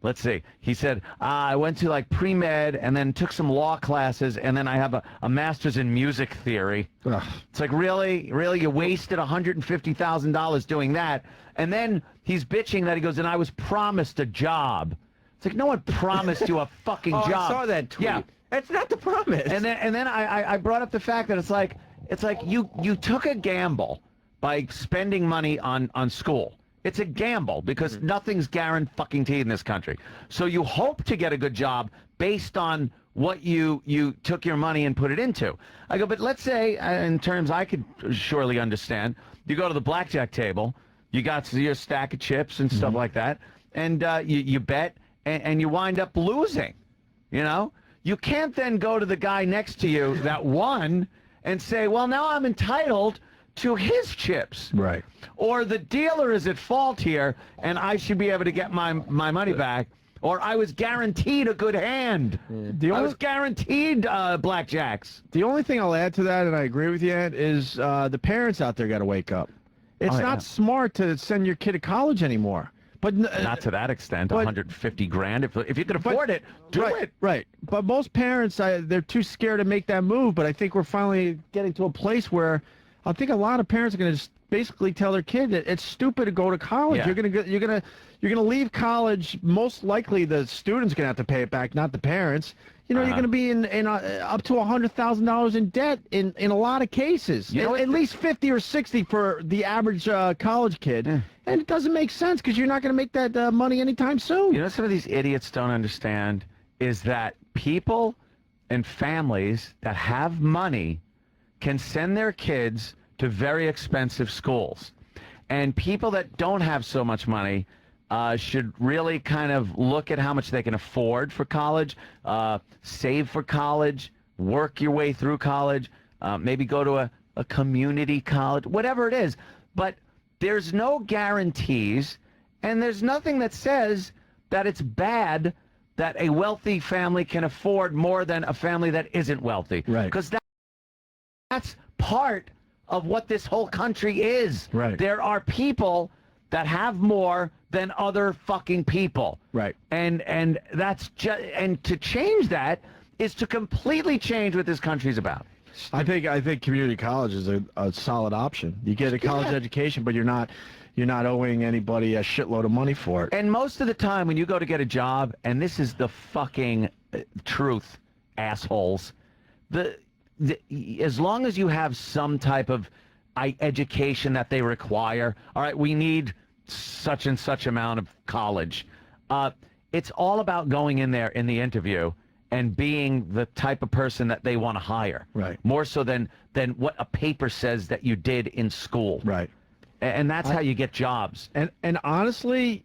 let's see, he said, I went to like pre-med and then took some law classes, and then I have a master's in music theory. Ugh. It's like, really? You wasted $150,000 doing that, and then he's bitching that he goes, and I was promised a job. It's like, no one promised you a fucking job. I saw that tweet. Yeah. That's not the promise. And then I brought up the fact that it's like you took a gamble by spending money on school. It's a gamble because nothing's guaranteed in this country. So you hope to get a good job based on what you took your money and put it into. I go, but let's say, in terms I could surely understand, you go to the blackjack table, you got your stack of chips and stuff like that, and you bet, and you wind up losing, You can't then go to the guy next to you that won and say, well, now I'm entitled to his chips. Right. Or the dealer is at fault here, and I should be able to get my money back. Or I was guaranteed a good hand. I was guaranteed blackjacks. The only thing I'll add to that, and I agree with you, Ed, is the parents out there got to wake up. It's not smart to send your kid to college anymore. But not to that extent. 150 grand. If you can afford it, do it. Right. But most parents, they're too scared to make that move. But I think we're finally getting to a place where I think a lot of parents are going to just basically tell their kid that it's stupid to go to college. Yeah. You're gonna leave college. Most likely, the student's gonna have to pay it back, not the parents. You're going to be in up to $100,000 in debt in a lot of cases. At least 50 or 60 for the average college kid. And it doesn't make sense because you're not going to make that money anytime soon. Some of these idiots don't understand is that people and families that have money can send their kids to very expensive schools. And people that don't have so much money should really kind of look at how much they can afford for college, save for college, work your way through college, maybe go to a community college, whatever it is. But there's no guarantees, and there's nothing that says that it's bad that a wealthy family can afford more than a family that isn't wealthy. Right. Because that's part of what this whole country is. Right. There are people that have more than other fucking people. Right. And that's just, and to change that is to completely change what this country's about. I think community college is a solid option. You get a college education, but you're not owing anybody a shitload of money for it. And most of the time when you go to get a job, and this is the fucking truth, assholes, as long as you have some type of education that they require, all right, we need such and such amount of college. It's all about going in there in the interview and being the type of person that they want to hire. Right. More so than what a paper says that you did in school. Right. And that's how you get jobs. And honestly,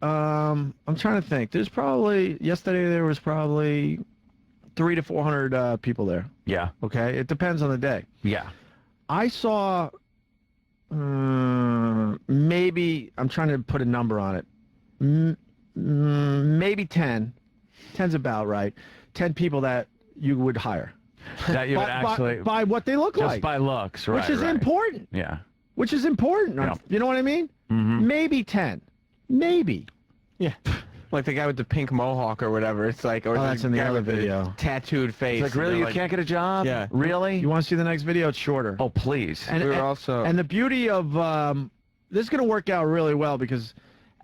I'm trying to think. Yesterday there was probably 300 to 400 people there. Yeah. Okay. It depends on the day. Yeah. I saw maybe, I'm trying to put a number on it, maybe 10. 10's about right. 10 people that you would hire. That you would actually... By what they look like. Just by looks, right. Which is important. Yeah. Which is important. Yeah. You know what I mean? Mm-hmm. Maybe 10. Maybe. Yeah. Like the guy with the pink mohawk or whatever. It's like, or that's in the guy other with the video. tattooed face. It's like, really, you can't get a job? Yeah. Really? You want to see the next video? It's shorter. Oh, please. And, We were and- also- and the beauty of this is going to work out really well because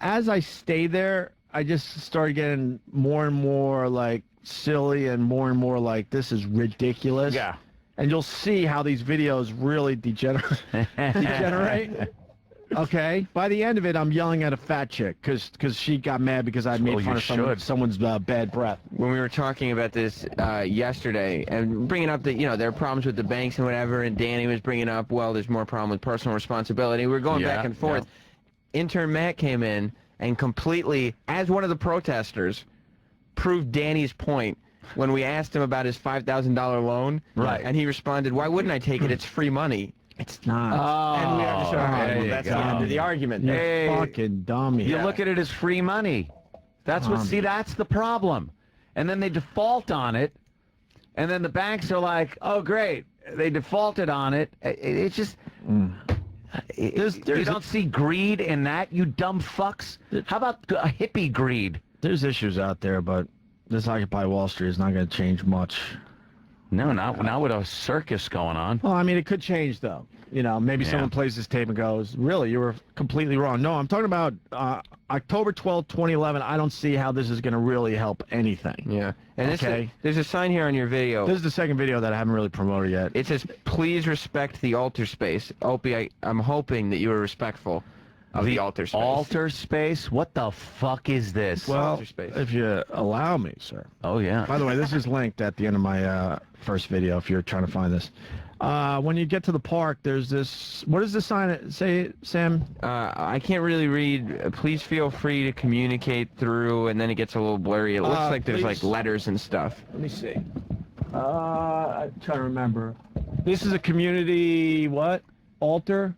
as I stayed there, I just started getting more and more like silly and more like this is ridiculous. Yeah. And you'll see how these videos really degenerate. Okay. By the end of it, I'm yelling at a fat chick because she got mad because I made Well, fun you of should. someone's bad breath. When we were talking about this yesterday and bringing up that, you know, there are problems with the banks and whatever, and Danny was bringing up, well, there's more problem with personal responsibility. We were going Yeah, back and forth. Intern Matt came in and completely, as one of the protesters, proved Danny's point when we asked him about his $5,000 loan. Right. And he responded, why wouldn't I take it? It's free money. It's not. And we have to show there you that's go. the end of the argument. You Hey. fucking dummy. You look at it as free money. That's what. See, that's the problem. And then they default on it, and then the banks are like, "Oh, great, they defaulted on it." It's just. There's you don't see greed in that, you dumb fucks. How about a hippie greed? There's issues out there, but this Occupy Wall Street is not going to change much. No, not with a circus going on. Well, I mean, it could change, though. You know, maybe Yeah. someone plays this tape and goes, really, you were completely wrong. No, I'm talking about October 12th, 2011. I don't see how this is going to really help anything. Yeah. And Okay. there's a sign here on your video. This is the second video that I haven't really promoted yet. It says, please respect the altar space. Opie, I'm hoping that you were respectful of the altar space. Altar space? What the fuck is this? Well, altar space. if you allow me, sir. Oh, yeah. By the way, this is linked at the end of my first video if you're trying to find this. When you get to the park, there's this... What does the sign say, Sam? I can't really read. Please feel free to communicate through, and then it gets a little blurry. It looks like there's like please. letters and stuff. Let me see. I'm trying to remember. This is a community, what? Altar?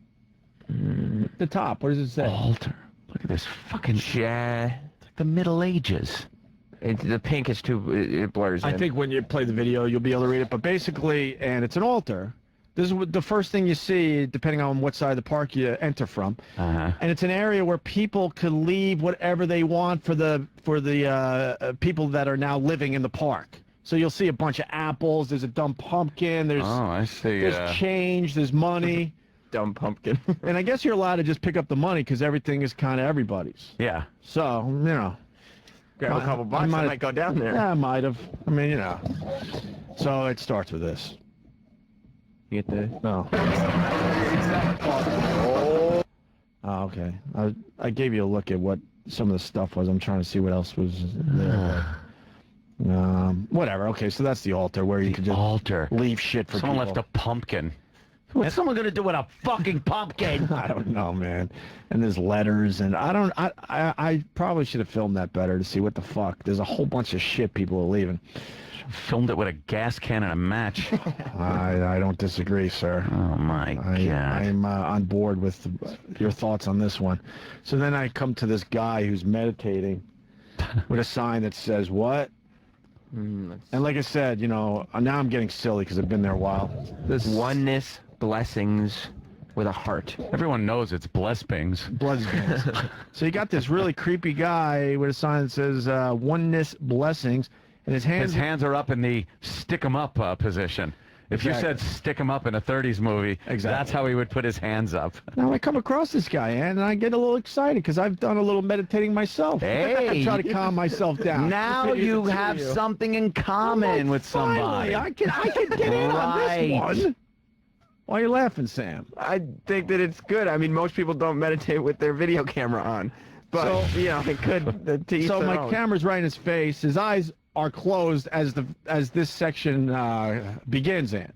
The top, what does it say? Altar. Look at this fucking shit. Yeah. It's like the Middle Ages. The pink is too. It blurs. I in. think when you play the video, you'll be able to read it. But basically, and it's an altar. This is what the first thing you see, depending on what side of the park you enter from. Uh-huh. And it's an area where people could leave whatever they want for the people that are now living in the park. So you'll see a bunch of apples. There's a dumb pumpkin. There's I see. there's change. There's money. Dumb pumpkin. And I guess you're allowed to just pick up the money because everything is kind of everybody's. Yeah. So, you know. Grab a couple bucks. I might go down there. Yeah, I might have. I mean, you know. So it starts with this. You get the. No. Oh, okay. I gave you a look at what some of the stuff was. I'm trying to see what else was there. Whatever. Okay, so that's the altar where you could just Altar. leave shit for Someone people. left a pumpkin. What's someone gonna do with a fucking pumpkin? I don't know, man. And there's letters, and I probably should have filmed that better to see what the fuck. There's a whole bunch of shit people are leaving. Filmed it with a gas can and a match. I don't disagree, sir. Oh my god. I'm on board with your thoughts on this one. So then I come to this guy who's meditating with a sign that says what? And like I said, you know, now I'm getting silly because I've been there a while. This Oneness, blessings, with a heart. Everyone knows it's blessings. blood. So you got this really creepy guy with a sign that says oneness blessings, and his hands. His hands are up in the stick 'em up position. If you Exactly. said stick 'em up in a 30s movie, Exactly. that's how he would put his hands up. Now I come across this guy, and I get a little excited because I've done a little meditating myself. Hey. I try to calm myself down. Now you have something in common with somebody. Finally, I can get in on this one. Why are you laughing, Sam? I think that it's good. I mean, most people don't meditate with their video camera on, but you know, it could. To each So their my own. camera's right in his face. His eyes are closed as this section begins in.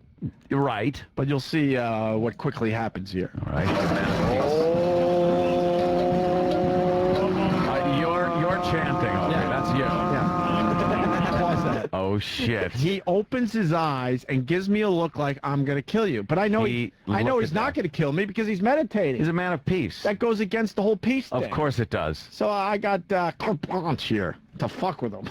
Right. But you'll see what quickly happens here. All right. You're chanting. Okay, that's you. Yeah. Pause that. Oh shit. He opens his eyes and gives me a look like I'm gonna kill you. But I know I know Look he's at not that. gonna kill me because he's meditating. He's a man of peace. That goes against the whole peace thing. Of course it does. So I got carte blanche here to fuck with him.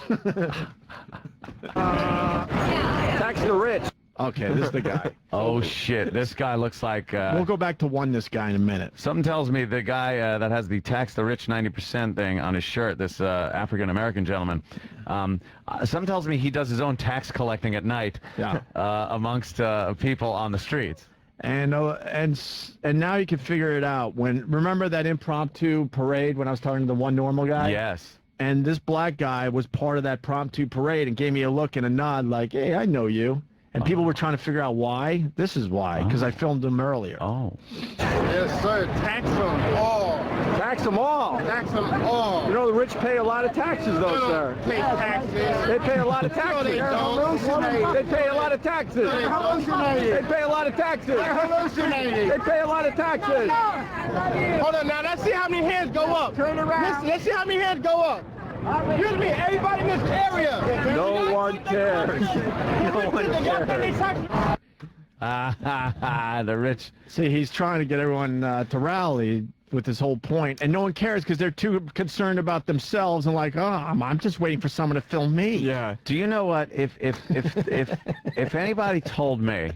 Tax the rich. Okay, this is the guy. Oh shit, this guy looks like. We'll go back to this guy in a minute. Something tells me the guy that has the tax the rich 90% thing on his shirt, this African American gentleman, something tells me he does his own tax collecting at night. Yeah. Amongst people on the streets. And now you can figure it out. Remember that impromptu parade when I was talking to the one normal guy? Yes. And this black guy was part of that impromptu parade and gave me a look and a nod like, hey, I know you. And people were trying to figure out why. This is why, because I filmed him earlier. Oh. Yes, sir. Tax them all. Tax them all. Tax them all. You know, the rich pay a lot of taxes, though, sir. Pay taxes. They pay a lot of taxes. No, they don't. They pay a lot of taxes. They're hallucinating. They pay a lot of taxes. They're hallucinating. They pay a lot of taxes. Hold on now. Let's see how many hands go up. Turn around. Let's see how many hands go up. Excuse me, everybody in this area. No one cares. No one cares. The rich. See, he's trying to get everyone to rally with this whole point, and no one cares because they're too concerned about themselves and like, oh, I'm just waiting for someone to film me. Yeah. Do you know what? If anybody told me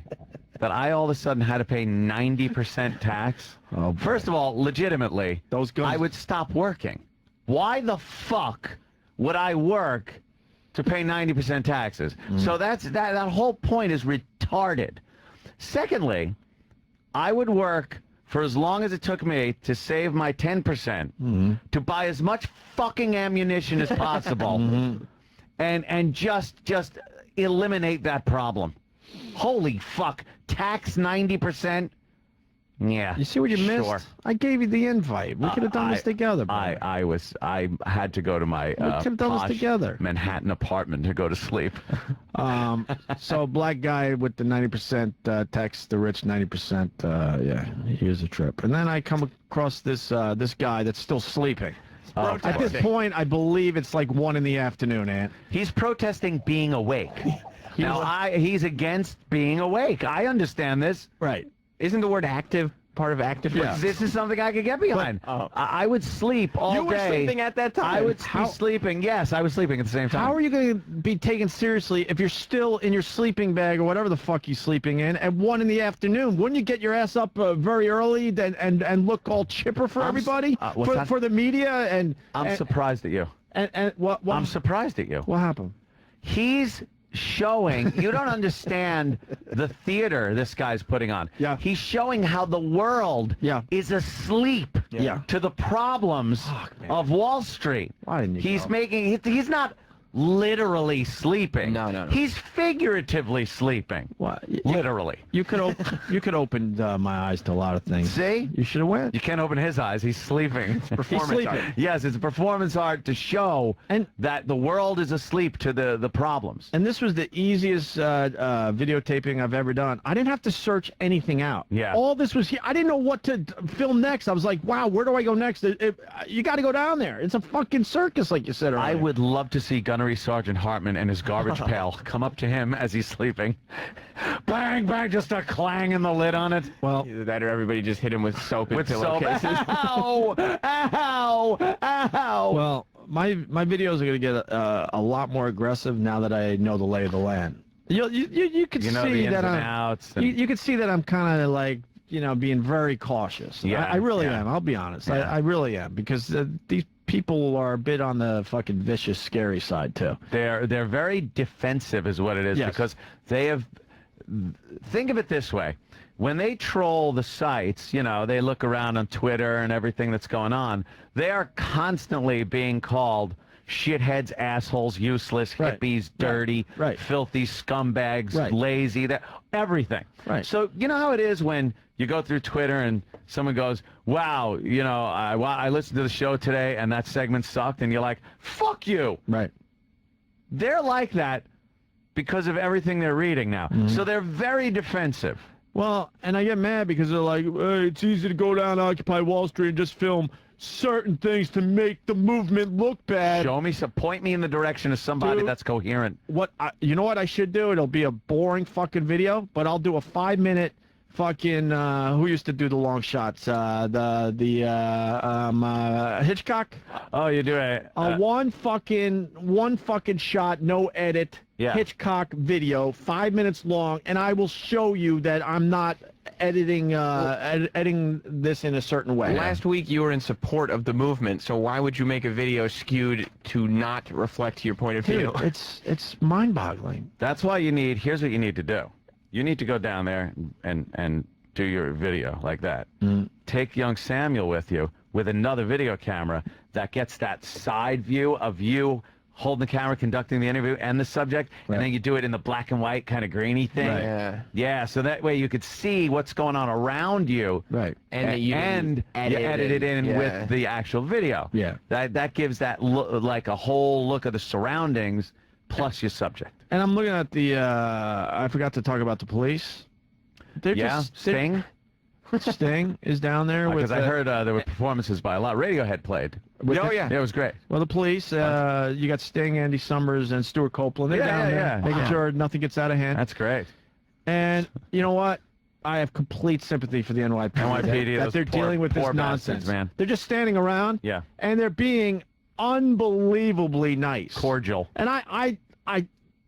that I all of a sudden had to pay 90% tax, first of all, legitimately, those guns, I would stop working. Why the fuck would I work to pay 90% taxes? So that whole point is retarded. Secondly, I would work for as long as it took me to save my 10% to buy as much fucking ammunition as possible and just eliminate that problem. Holy fuck. Tax 90%? Yeah. You see what you sure. missed? I gave you the invite. We could have done this together, bro. I had to go to my could have done this posh together. Manhattan apartment to go to sleep. So black guy with the 90% tax, the rich 90%. Yeah, here's a trip. And then I come across this guy that's still sleeping. At this point, I believe it's like 1 in the afternoon, Ant. He's protesting being awake. He's against being awake. I understand this. Right. Isn't the word active part of active? Yeah. This is something I could get behind. I would sleep all day. You were sleeping at that time. I would be sleeping. Yes, I was sleeping at the same time. How are you going to be taken seriously if you're still in your sleeping bag or whatever the fuck you're sleeping in at 1 in the afternoon? Wouldn't you get your ass up very early and look all chipper for everybody? For the media? I'm surprised at you. And what? I'm surprised at you. What happened? He's showing, you don't understand the theater this guy's putting on. Yeah. He's showing how the world is asleep to the problems of Wall Street. Why didn't you go? He's not literally sleeping. No. He's figuratively sleeping. What? Literally. You could open my eyes to a lot of things. See? You should have went. You can't open his eyes. He's sleeping. It's performance art. Yes, it's performance art to show that the world is asleep to the problems. And this was the easiest videotaping I've ever done. I didn't have to search anything out. Yeah. All this was here. I didn't know what to film next. I was like, wow, where do I go next? You got to go down there. It's a fucking circus, like you said earlier. I would love to see Gunnery Sergeant Hartman and his garbage pail come up to him as he's sleeping. Bang, bang, just a clang in the lid on it. Well, either that or everybody just hit him with soap and pillowcases. Ow! Ow! Ow! Well, my videos are going to get a lot more aggressive now that I know the lay of the land. You could see the that ins and outs and... you could see that I'm kind of like, being very cautious. Yeah, I really am. I'll be honest. Yeah. I really am, because these people are a bit on the fucking vicious, scary side too. They're very defensive, is what it is, because they have. Think of it this way: when they troll the sites, they look around on Twitter and everything that's going on. They are constantly being called shitheads, assholes, useless, hippies, dirty, filthy scumbags, lazy, everything. Right. So you know how it is when you go through Twitter and someone goes, wow, I listened to the show today and that segment sucked, and you're like, fuck you. Right. They're like that because of everything they're reading now. So they're very defensive. Well, and I get mad because they're like, hey, it's easy to go down to Occupy Wall Street and just film certain things to make the movement look bad. Show me point me in the direction of somebody that's coherent. You know what I should do? It'll be a boring fucking video, but I'll do a 5-minute fucking who used to do the long shots? Hitchcock. Oh, you do it. One fucking shot, no edit. Yeah. Hitchcock video, 5 minutes long, and I will show you that I'm not editing editing this in a certain way. Last week you were in support of the movement, so why would you make a video skewed to not reflect your point of view? Dude, it's mind-boggling. That's why you need. Here's what you need to do. You need to go down there and do your video like that. Take young Samuel with you with another video camera that gets that side view of you holding the camera, conducting the interview and the subject, and then you do it in the black and white kind of grainy thing. Right. Yeah. Yeah, so that way you could see what's going on around you. Right. And you edit it in with the actual video. Yeah. That gives that like a whole look of the surroundings plus your subject. And I'm looking at the I forgot to talk about the police. They're Sting. Sting is down there with. Because I heard there were performances by a lot. Radiohead played. Yeah, it was great. Well, the police, you got Sting, Andy Summers, and Stuart Copeland. They're down there, making sure nothing gets out of hand. That's great. And you know what? I have complete sympathy for the NYPD. NYPD, that they're dealing with this nonsense, man. They're just standing around. Yeah. And they're being unbelievably nice, cordial. And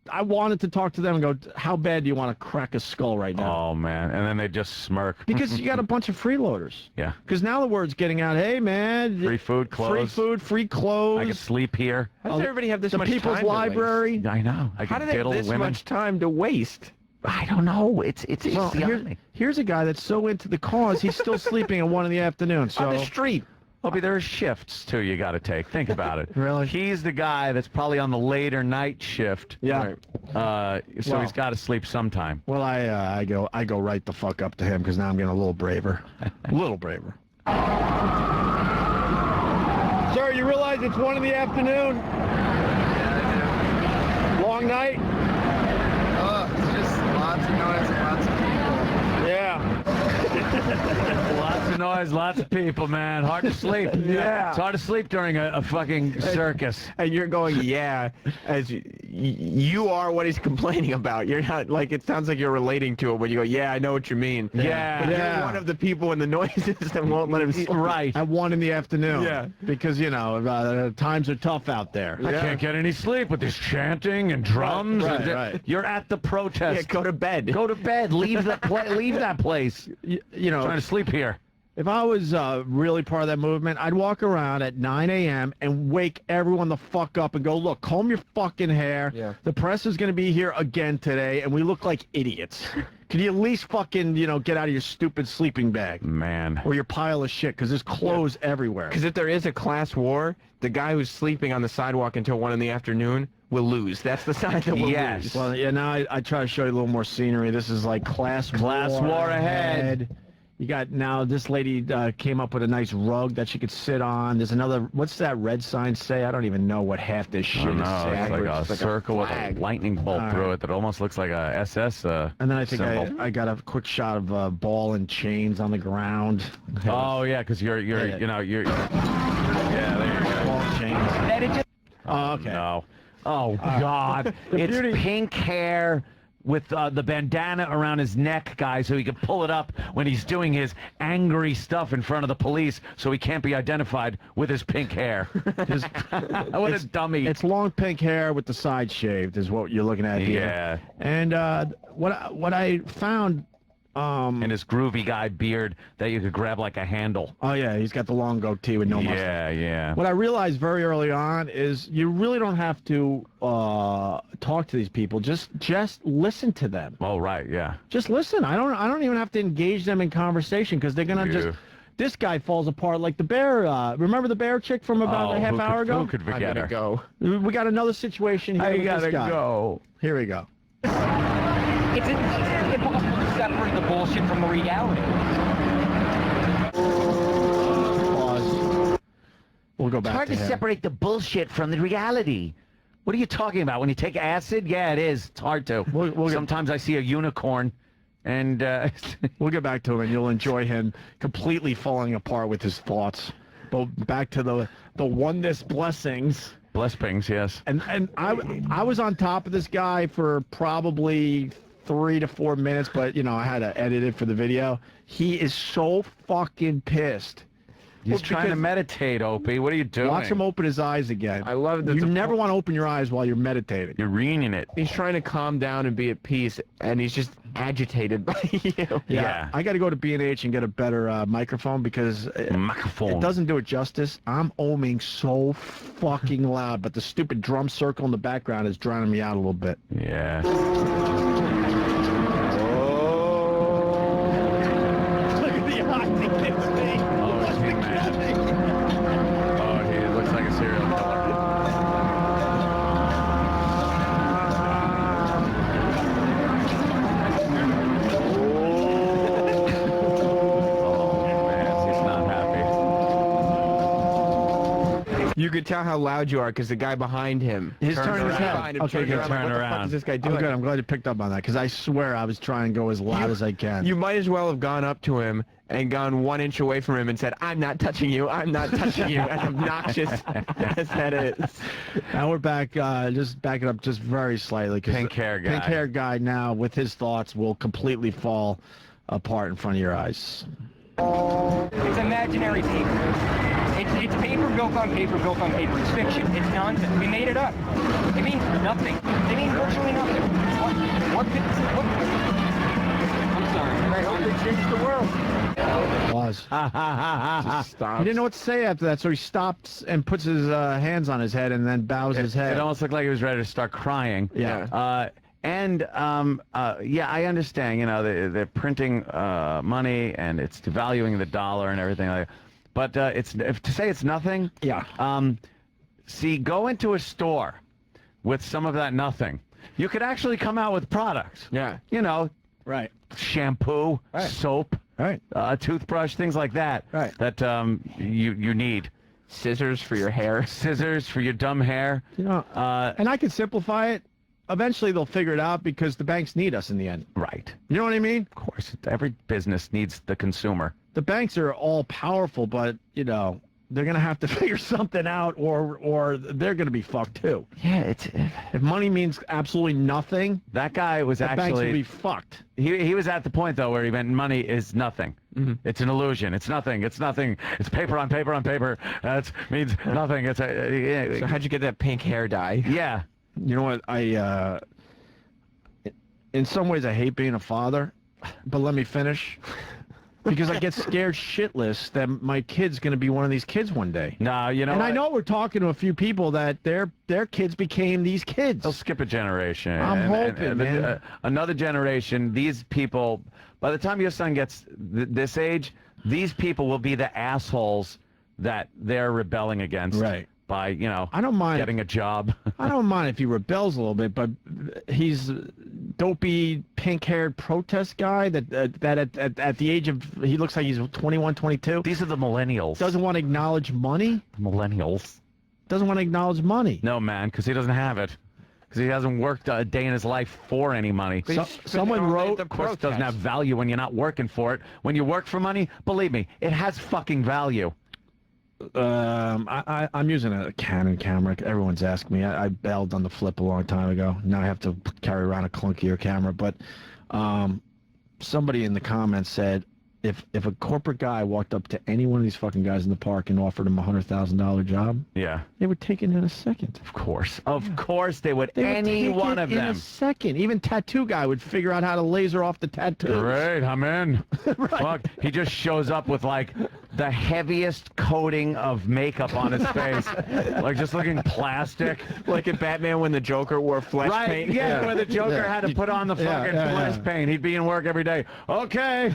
I wanted to talk to them and go, how bad do you want to crack a skull right now? Oh, man. And then they just smirk. Because you got a bunch of freeloaders. Yeah. Because now the word's getting out, hey, man. Free food, clothes. Free food, free clothes. I can sleep here. How does everybody have this the much People's time to Library. I know. I How can do they have this women. much time to waste? I don't know. It's Well, beyond me. here's a guy that's so into the cause, he's still sleeping at 1 in the afternoon. So On the street. Opie, there are shifts, too, you got to take. Think about it. Really? He's the guy that's probably on the later night shift. Yeah. So Well- he's got to sleep sometime. Well, I go right the fuck up to him because now I'm getting a little braver. A little braver. Sir, you realize it's 1 in the afternoon? Long night? It's just lots of noise and lots of people. Yeah. Lots of noise, lots of people, man. Hard to sleep. Yeah. It's hard to sleep during a fucking circus. And you're going, yeah, as you are what he's complaining about. You're not, like, it sounds like you're relating to it when you go, yeah, I know what you mean. Yeah. But Yeah. you're one of the people in the noises that won't let him sleep. Right. At 1 in the afternoon. Yeah. Because, times are tough out there. I can't get any sleep with this chanting and drums. Right, and right. You're at the protest. Yeah, go to bed. Go to bed. Leave that leave that place. You know, Trying to sleep here. if I was really part of that movement, I'd walk around at 9 a.m. and wake everyone the fuck up and go, look, comb your fucking hair. Yeah. The press is going to be here again today, and we look like idiots. Can you at least fucking, get out of your stupid sleeping bag? Man. Or your pile of shit, because there's clothes everywhere. Because if there is a class war, the guy who's sleeping on the sidewalk until 1 in the afternoon will lose. That's the sign that will Yes. lose. Well, yeah, now I try to show you a little more scenery. This is like class war ahead. You got now this lady came up with a nice rug that she could sit on. There's another. What's that red sign say? I don't even know what half this shit I don't is know. saying. It's like a circle with a flag. lightning bolt All through right. it that almost looks like a SS And then I think symbol. I got a quick shot of ball and chains on the ground. Oh yeah, because you're yeah, there you go. Ball and chains. Oh, okay. No. Oh God, it's pink hair with the bandana around his neck, guys, so he can pull it up when he's doing his angry stuff in front of the police, so he can't be identified with his pink hair. What a dummy! It's long pink hair with the side shaved is what you're looking at here. Yeah. And what I found. And his groovy guy beard that you could grab like a handle. Oh yeah, he's got the long goatee with no mustache. Yeah, yeah. What I realized very early on is you really don't have to talk to these people. Just listen to them. Oh right, yeah. Just listen. I don't even have to engage them in conversation because they're gonna Yeah. just. This guy falls apart like the bear. Remember the bear chick from about a half hour ago? Who could forget her? Go. We got another situation here. I with gotta this guy. go. Here we go. It's impossible to separate the bullshit from the reality. Pause. We'll go back It's hard to him. separate the bullshit from the reality. What are you talking about? When you take acid? Yeah, it is. It's hard to. Sometimes I see a unicorn, and we'll get back to him, and you'll enjoy him completely falling apart with his thoughts. But back to the oneness blessings. Blessings, yes. And I was on top of this guy for probably 3 to 4 minutes, but you know I had to edit it for the video. He is so fucking pissed. He's trying to meditate, Opie. What are you doing? Watch him open his eyes again. I love that you never want to open your eyes while you're meditating. You're reading it. He's trying to calm down and be at peace, and he's just agitated by you. Yeah. I got to go to B&H and get a better microphone because it doesn't do it justice. I'm oming so fucking loud, but the stupid drum circle in the background is drowning me out a little bit. Yeah. Look at the eyes he gives me. Oh, he looks like a serial killer. You could tell how loud you are because the guy behind him. He's turning his head. Okay, good. What the fuck is this guy doing? Oh, good. I'm glad you picked up on that because I swear I was trying to go as loud as I can. You might as well have gone up to him and gone 1 inch away from him and said, "I'm not touching you. I'm not touching you." As obnoxious as that is. Now we're back. Just back it up just very slightly. Pink hair guy. Pink hair guy now with his thoughts will completely fall apart in front of your eyes. It's imaginary paper. It's paper built on paper built on paper. It's fiction. It's nonsense. We made it up. It means nothing. It means virtually nothing. What I'm sorry. I hope they change the world. Pause. He didn't know what to say after that, so he stops and puts his hands on his head and then bows his head. It almost looked like he was ready to start crying. Yeah. Yeah, I understand. You know, they're printing money and it's devaluing the dollar and everything like that. But to say it's nothing. Yeah. See, go into a store with some of that nothing. You could actually come out with products. Yeah. You know. Right. Shampoo, soap, right. Toothbrush, things like that. Right. That you need. Scissors for your hair. Scissors for your dumb hair. You know. And I could simplify it. Eventually they'll figure it out because the banks need us in the end. Right. You know what I mean? Of course. Every business needs the consumer. The banks are all powerful, but, you know, they're going to have to figure something out or they're going to be fucked too. Yeah, if money means absolutely nothing, that guy was the actually banks will be fucked. He was at the point though where he meant money is nothing. Mm-hmm. It's an illusion. It's nothing. It's nothing. It's paper on paper on paper. That means nothing. It's So how'd you get that pink hair dye? Yeah. You know what? In some ways I hate being a father, but let me finish. Because I get scared shitless that my kid's going to be one of these kids one day. No, you know. And what? I know we're talking to a few people that their kids became these kids. They'll skip a generation. I'm hoping, man. Another generation. These people. By the time your son gets this age, these people will be the assholes that they're rebelling against. Right. By, you know, I don't mind getting a job. I don't mind if he rebels a little bit, but he's dopey, pink-haired protest guy that at the age of, he looks like he's 21, 22. These are the millennials. Doesn't want to acknowledge money. Millennials. Doesn't want to acknowledge money. No, man, because he doesn't have it. Because he hasn't worked a day in his life for any money. Someone wrote, of course, it doesn't have value when you're not working for it. When you work for money, believe me, it has fucking value. I'm using a Canon camera. Everyone's asking me. I bailed on the flip a long time ago. Now I have to carry around a clunkier camera. But somebody in the comments said, if a corporate guy walked up to any one of these fucking guys in the park and offered him a $100,000 job, yeah, they would take it in a second. Of course they would. They any would take one it of in them. a second. Even tattoo guy would figure out how to laser off the tattoos. Great, I'm in. Right. Fuck, he just shows up with like the heaviest coating of makeup on his face, like just looking plastic. Like in Batman when the Joker wore flesh paint. Yeah, where the Joker had to put on the fucking flesh paint. He'd be in work every day. Okay.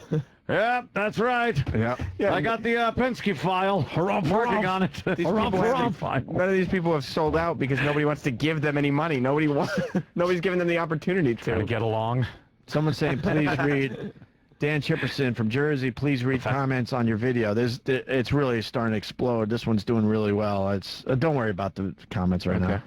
Yep, that's right. Yeah. I got the Penske file. I'm working on it. None of these people have sold out because nobody wants to give them any money. Nobody's giving them the opportunity to. Get along. Someone's saying, please read. Dan Chipperson from Jersey, please read comments on your video. It's really starting to explode. This one's doing really well. Don't worry about the comments right now.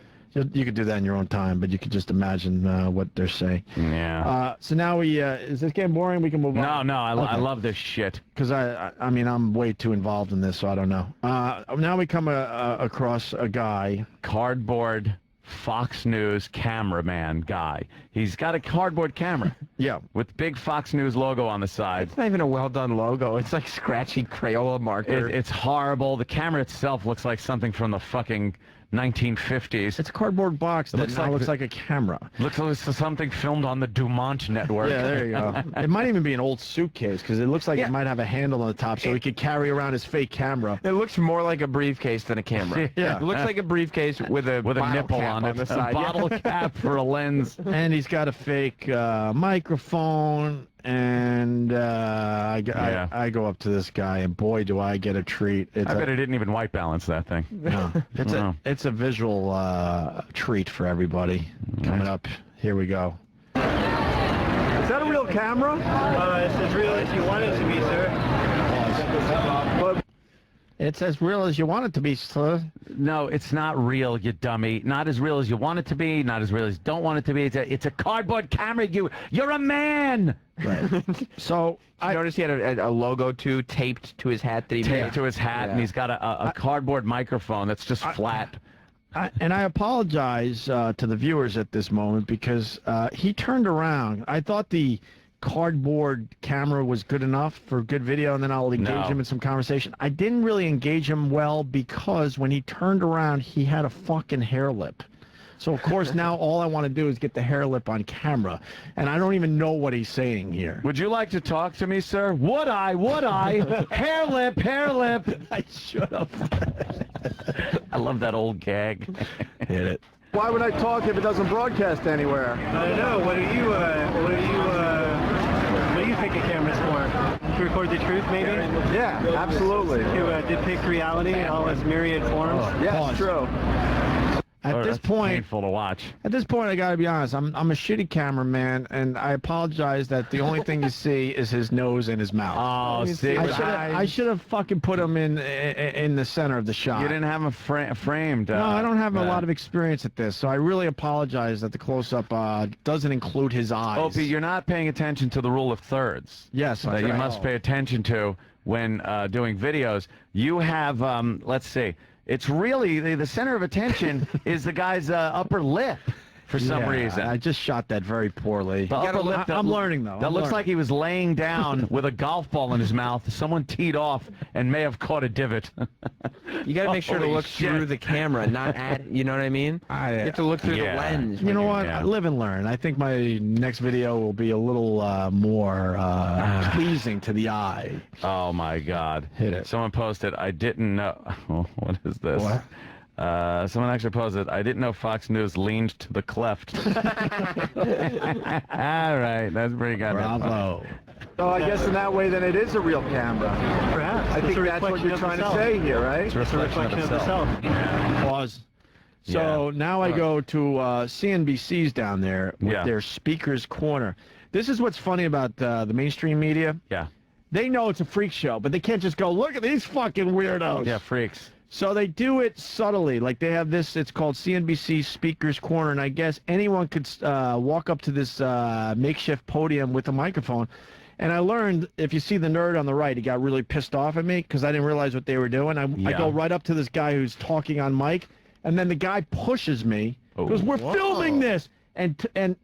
You could do that in your own time, but you could just imagine what they're saying. Yeah. So now is this getting boring? We can move on. No, I love this shit. Because I mean, I'm way too involved in this, so I don't know. Now we come across a guy. Cardboard Fox News cameraman guy. He's got a cardboard camera. Yeah. With big Fox News logo on the side. It's not even a well-done logo. It's like scratchy Crayola marker. It's horrible. The camera itself looks like something from the fucking 1950s. It's a cardboard box that looks like a camera. Looks like something filmed on the Dumont network. Yeah, there you go. It might even be an old suitcase because it looks like it might have a handle on the top so he could carry around his fake camera. It looks more like a briefcase than a camera. Yeah. It looks like a briefcase with a nipple cap on it, the side. a bottle cap for a lens. And he's got a fake microphone. And I go up to this guy, and boy, do I get a treat. I bet it didn't even white balance that thing. No, it's a visual treat for everybody. Coming up, here we go. Is that a real camera? It's as real as you want it to be, sir. It's as real as you want it to be, sir. No, it's not real, you dummy. Not as real as you want it to be. Not as real as you don't want it to be. It's a cardboard camera. You're a man. Right. So I noticed he had a logo too taped to his hat that he made. Taped to his hat, and he's got a cardboard microphone that's just flat. And I apologize to the viewers at this moment because he turned around. I thought the cardboard camera was good enough for good video, and then I'll engage him in some conversation. I didn't really engage him well because when he turned around, he had a fucking hair lip. So, of course, now all I want to do is get the hair lip on camera, and I don't even know what he's saying here. Would you like to talk to me, sir? Would I? Would I? Hair lip, hair lip. I should have. I love that old gag. Hit it. Why would I talk if it doesn't broadcast anywhere? I don't know. What do you think a camera's for? To record the truth, maybe? Yeah, absolutely. To depict reality in all its myriad forms? Yes, true. At this point, painful to watch. At this point, I gotta be honest. I'm a shitty cameraman, and I apologize that the only thing you see is his nose and his mouth. Oh, see, I should have fucking put him in the center of the shot. You didn't have him framed. No, I don't have a lot of experience at this, so I really apologize that the close-up doesn't include his eyes. Opie, you're not paying attention to the rule of thirds. Yes, that you must pay attention to when doing videos. You have, let's see. It's really, the center of attention is the guy's upper lip for some reason. I just shot that very poorly. The upper lip, I'm learning, though. That looks like he was laying down with a golf ball in his mouth. Someone teed off and may have caught a divot. You got to make sure to look through the camera, not at, you know what I mean? You have to look through the lens. You know what? Live and learn. I think my next video will be a little more pleasing to the eye. Oh, my God. Hit it. Someone posted, I didn't know. Oh, what is this? What? Someone actually posted, I didn't know Fox News leaned to the cleft. All right, that's pretty good. Bravo. So I guess in that way, then it is a real camera. Perhaps. I think that's what you're trying to say here, right? It's a reflection of the self. Pause. So now I go to CNBC's down there with their Speaker's Corner. This is what's funny about the mainstream media. Yeah. They know it's a freak show, but they can't just go, look at these fucking weirdos. Yeah, freaks. So they do it subtly. Like they have this, it's called CNBC Speaker's Corner, and I guess anyone could walk up to this makeshift podium with a microphone. And I learned, if you see the nerd on the right, he got really pissed off at me because I didn't realize what they were doing. I go right up to this guy who's talking on mic, and then the guy pushes me, goes, we're filming this! And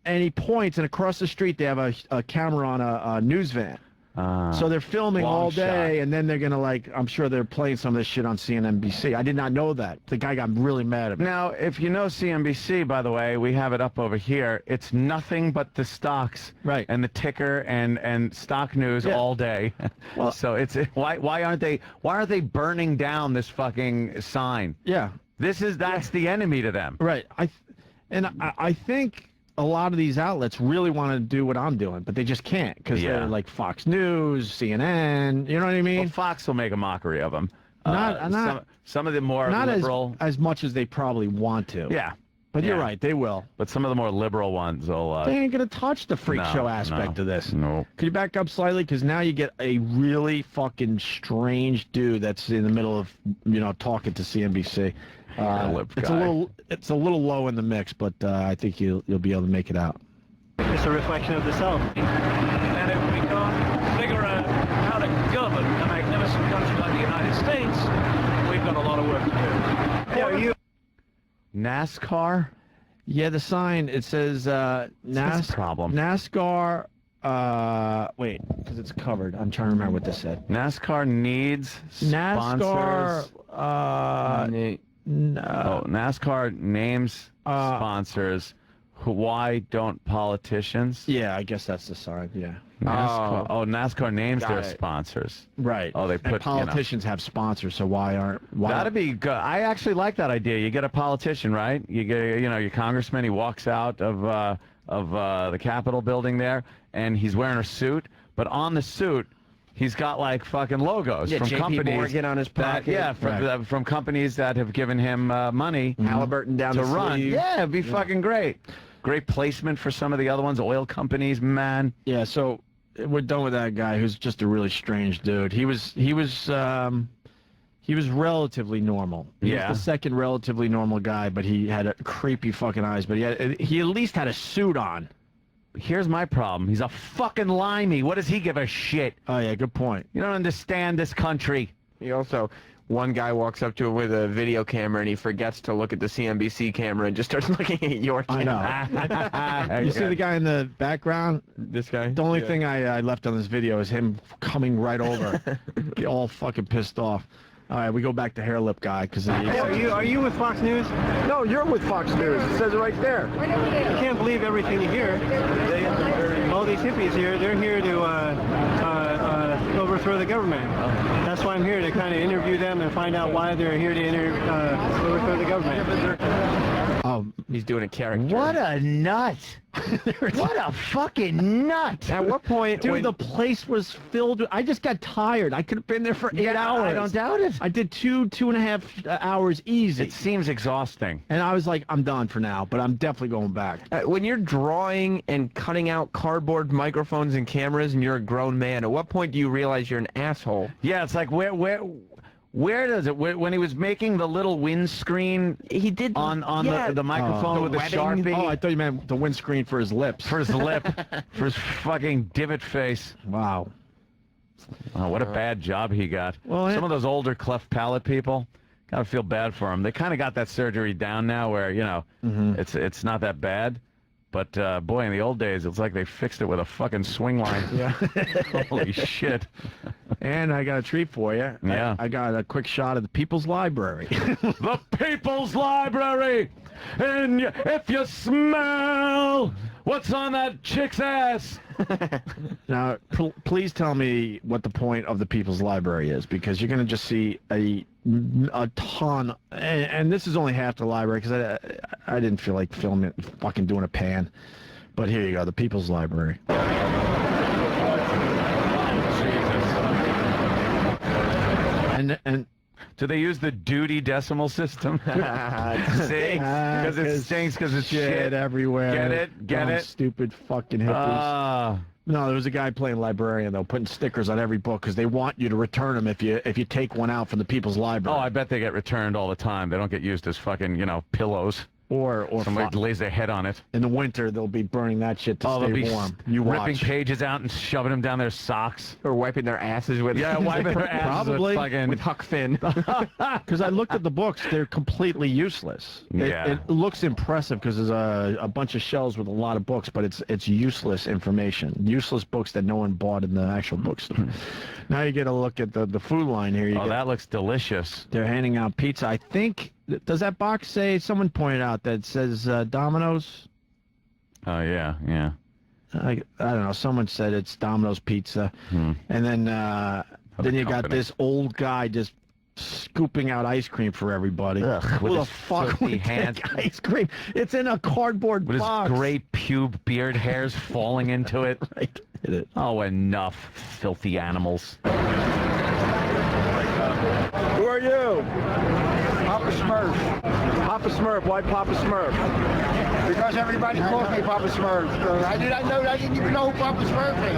he points, and across the street they have a camera on a news van. So they're filming all day, and then they're going to, like, I'm sure they're playing some of this shit on CNBC. I did not know that. The guy got really mad at me. Now, if you know CNBC, by the way, we have it up over here. It's nothing but the stocks, right, and the ticker and stock news all day. Well, so it's why aren't they burning down this fucking sign? Yeah, that's the enemy to them. Right. I think a lot of these outlets really want to do what I'm doing, but they just can't because they're like Fox News, CNN. You know what I mean? Well, Fox will make a mockery of them. Some of the more liberal, as much as they probably want to. Yeah, but you're right, they will. But some of the more liberal ones will. They ain't gonna touch the freak show aspect of this. No. Could you back up slightly? Because now you get a really fucking strange dude that's in the middle of talking to CNBC. It's a little low in the mix, but I think you'll be able to make it out. It's a reflection of the self. And if we can't figure out how to govern a magnificent country like the United States, we've got a lot of work to do. Yeah, are you? NASCAR? Yeah, the sign, it says problem. NASCAR, wait, because it's covered. I'm trying to remember what this said. NASCAR needs sponsors. NASCAR, Oh, NASCAR names sponsors. Why don't politicians? yeah, I guess that's the sign, yeah. NASCAR, NASCAR names their it. sponsors. Right. Oh, they And put, politicians have sponsors, so why aren't... That'd be good. I actually like that idea. You get a politician, right? You get, your congressman. He walks out of the Capitol building there, and he's wearing a suit. But on the suit, he's got like fucking logos from JP companies. Morgan on his pocket. From companies that have given him money. Halliburton down to the run. sleeve. Yeah, it'd be fucking great. Great placement for some of the other ones. Oil companies, man. Yeah, so we're done with that guy who's just a really strange dude. He was relatively normal. He was the second relatively normal guy, but he had creepy fucking eyes. But he at least had a suit on. Here's my problem. He's a fucking limey. What does he give a shit? Oh yeah, good point. You don't understand this country. He also, one guy walks up to him with a video camera and he forgets to look at the CNBC camera and just starts looking at your camera. I know. You see the guy in the background? This guy? The only thing I left on this video is him coming right over, all fucking pissed off. All right, we go back to hair lip guy because. Are you with Fox News? No, you're with Fox News. It says it right there. You can't believe everything you hear. All these hippies here, they're here to overthrow the government. That's why I'm here, to kind of interview them and find out why they're here to overthrow the government. He's doing a character. What a nut. What a fucking nut. At what point... Dude, the place was filled with... I just got tired. I could have been there for 8 hours. I don't doubt it. I did two and a half hours easy. It seems exhausting. And I was like, I'm done for now, but I'm definitely going back. When you're drawing and cutting out cardboard microphones and cameras and you're a grown man, at what point do you realize you're an asshole? Yeah, it's like, where does it? When he was making the little windscreen, he did on the microphone with the Sharpie. Oh, I thought you meant the windscreen for his lips. For his lip, for his fucking divot face. Wow. Oh, what a bad job he got. Well, some of those older cleft palate people, gotta feel bad for them. They kind of got that surgery down now, where it's not that bad. But boy, in the old days, it's like they fixed it with a fucking swing line. Yeah. Holy shit. And I got a treat for you. Yeah. I got a quick shot of the People's Library. The People's Library! And if you smell what's on that chick's ass... Now, please tell me what the point of the People's Library is, because you're going to just see a ton, and this is only half the library, because I didn't feel like filming it, fucking doing a pan. But here you go, the People's Library. And do they use the duty decimal system? Because it stinks because it's shit everywhere. Get it? Get it? Stupid fucking hippies. No, there was a guy playing librarian, though, putting stickers on every book because they want you to return them if you take one out from the People's Library. Oh, I bet they get returned all the time. They don't get used as fucking, pillows. Or somebody lays their head on it. In the winter, they'll be burning that shit to stay they'll be warm. You ripping watch. pages out and shoving them down their socks. Or wiping their asses with wiping their asses Probably. with Huck Finn. Because I looked at the books, they're completely useless. Yeah. It looks impressive because there's a bunch of shelves with a lot of books, but it's useless information. Useless books that no one bought in the actual bookstore. Now you get a look at the food line here. That looks delicious. They're handing out pizza. I think, does that box say, someone pointed out that it says Domino's? Oh, yeah. I don't know. Someone said it's Domino's Pizza. And then you got this old guy just scooping out ice cream for everybody. Ugh, Who the fuck would take ice cream? It's in a cardboard with box. With his great pube beard hairs falling into it. Right. Hit it. Oh, enough, filthy animals. Who are you? Papa Smurf. Papa Smurf. Why Papa Smurf? Because everybody calls me Papa Smurf. I didn't even know who Papa Smurf is.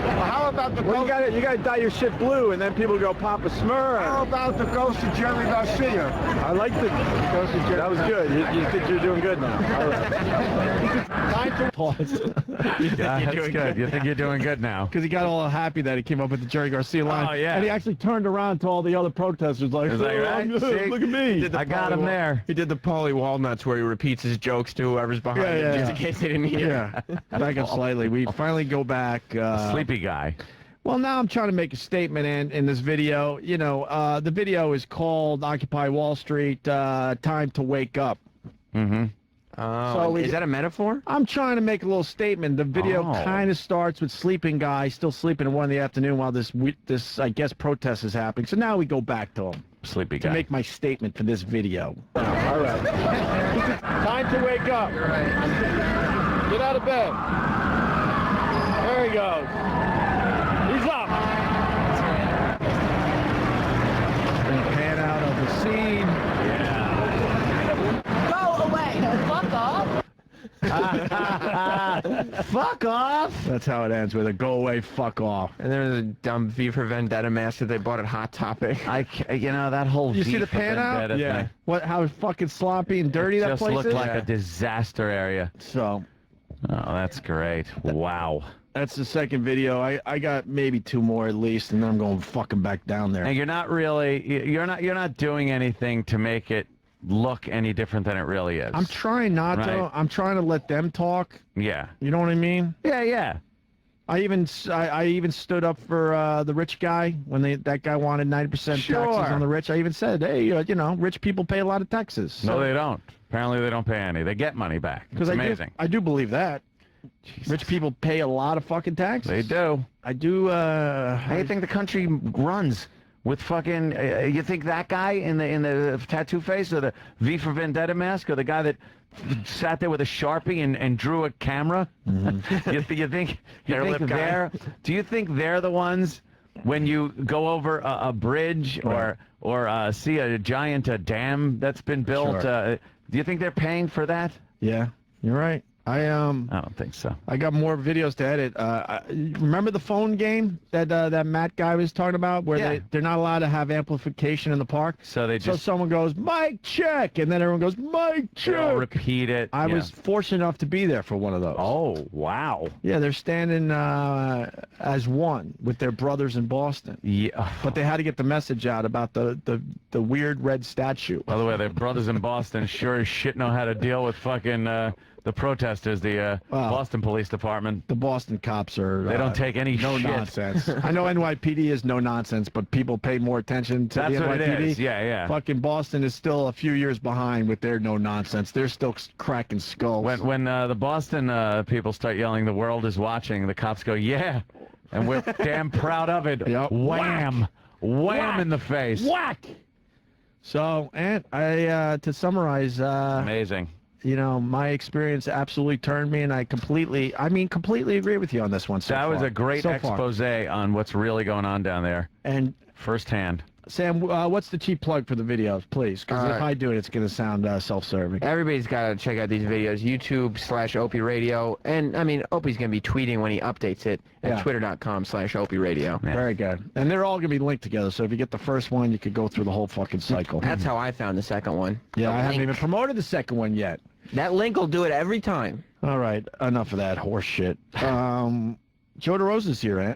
Well, how about about the Well, ghost? you gotta dye your shit blue, and then people go Papa Smurf. How about the ghost of Jerry Garcia? I like the ghost of Jerry. That was good. You think you're doing good now. All right. Time to pause. That's good. You think you're doing good now? Because he got all happy that he came up with the Jerry Garcia line. Oh, yeah. And he actually turned around to all the other protesters like, He's like, "Oh, right, I'm good. see? Look at me. I got him there. He did the Paulie Walnuts where he repeats his jokes to whoever's behind Yeah, him, yeah, just yeah. in case they didn't hear. Yeah. Back up slightly. We finally go back. Sleepy guy. Well, now I'm trying to make a statement in this video. You know, the video is called Occupy Wall Street, Time to Wake Up. Mm-hmm. So is that a metaphor? I'm trying to make a little statement. The video kind of starts with sleeping guy still sleeping at 1 in the afternoon while this I guess protest is happening. So now we go back to him. Sleepy To guy. make my statement for this video. All right. Time to wake up. Get out of bed. There he goes. He's up. And pan out of the scene. Go away. Fuck off. Fuck off. That's how it ends with a go away, fuck off. And there's a dumb V for Vendetta mask that they bought at Hot Topic. You know, that whole You V see the for pan out? Vendetta Yeah. thing. What? How fucking sloppy and dirty that Just place looked is? like a disaster area. So. Oh, that's great. Wow. That's the second video. I got maybe 2 more at least, and then I'm going fucking back down there. And you're not really, you're not doing anything to make it look any different than it really is. I'm trying not Right. to. I'm trying to let them talk. Yeah. You know what I mean? Yeah, yeah. I even stood up for the rich guy when that guy wanted 90% taxes on the rich. I even said, hey, you know, rich people pay a lot of taxes. No, they don't. Apparently, they don't pay any. They get money back. It's amazing. I do believe that. Jesus. Rich people pay a lot of fucking taxes. They do. I do. How do you think the country runs? With fucking, you think that guy in the tattoo face or the V for Vendetta mask or the guy that sat there with a Sharpie and drew a camera? Mm-hmm. you think do you think they're the ones when you go over a bridge or see a giant dam that's been built? Sure. Do you think they're paying for that? Yeah, you're right. I don't think so. I got more videos to edit. Remember the phone game that Matt guy was talking about, where they're not allowed to have amplification in the park. So someone goes mic check, and then everyone goes mic check. They all repeat it. I was fortunate enough to be there for one of those. Oh wow! Yeah, they're standing as one with their brothers in Boston. Yeah, but they had to get the message out about the weird red statue. By the way, their brothers in Boston sure as shit know how to deal with fucking. The protesters, the Boston Police Department. The Boston cops are... They don't take any no shit. nonsense. I know NYPD is no nonsense, but people pay more attention to That's the what NYPD. it is. Yeah, yeah. Fucking Boston is still a few years behind with their no nonsense. They're still cracking skulls. When the Boston people start yelling, "The world is watching," the cops go, "Yeah," and we're damn proud of it. Yep. Wham, wham Whack. in the face. Whack. So, and I to summarize, amazing. You know, my experience absolutely turned me, and I completely agree with you on this one. That was a great expose on what's really going on down there. And firsthand. Sam, what's the cheap plug for the videos, please? Because if I do it, it's going to sound self-serving. Everybody's got to check out these videos. YouTube/Opie Radio. And, I mean, Opie's going to be tweeting when he updates it at twitter.com/Opie Radio. Yeah. Very good. And they're all going to be linked together, so if you get the first one, you could go through the whole fucking cycle. That's how I found the second one. Yeah, The I haven't link. even promoted the second one yet. That link will do it every time. All right, enough of that horse shit. Joe DeRosa's here, Aunt.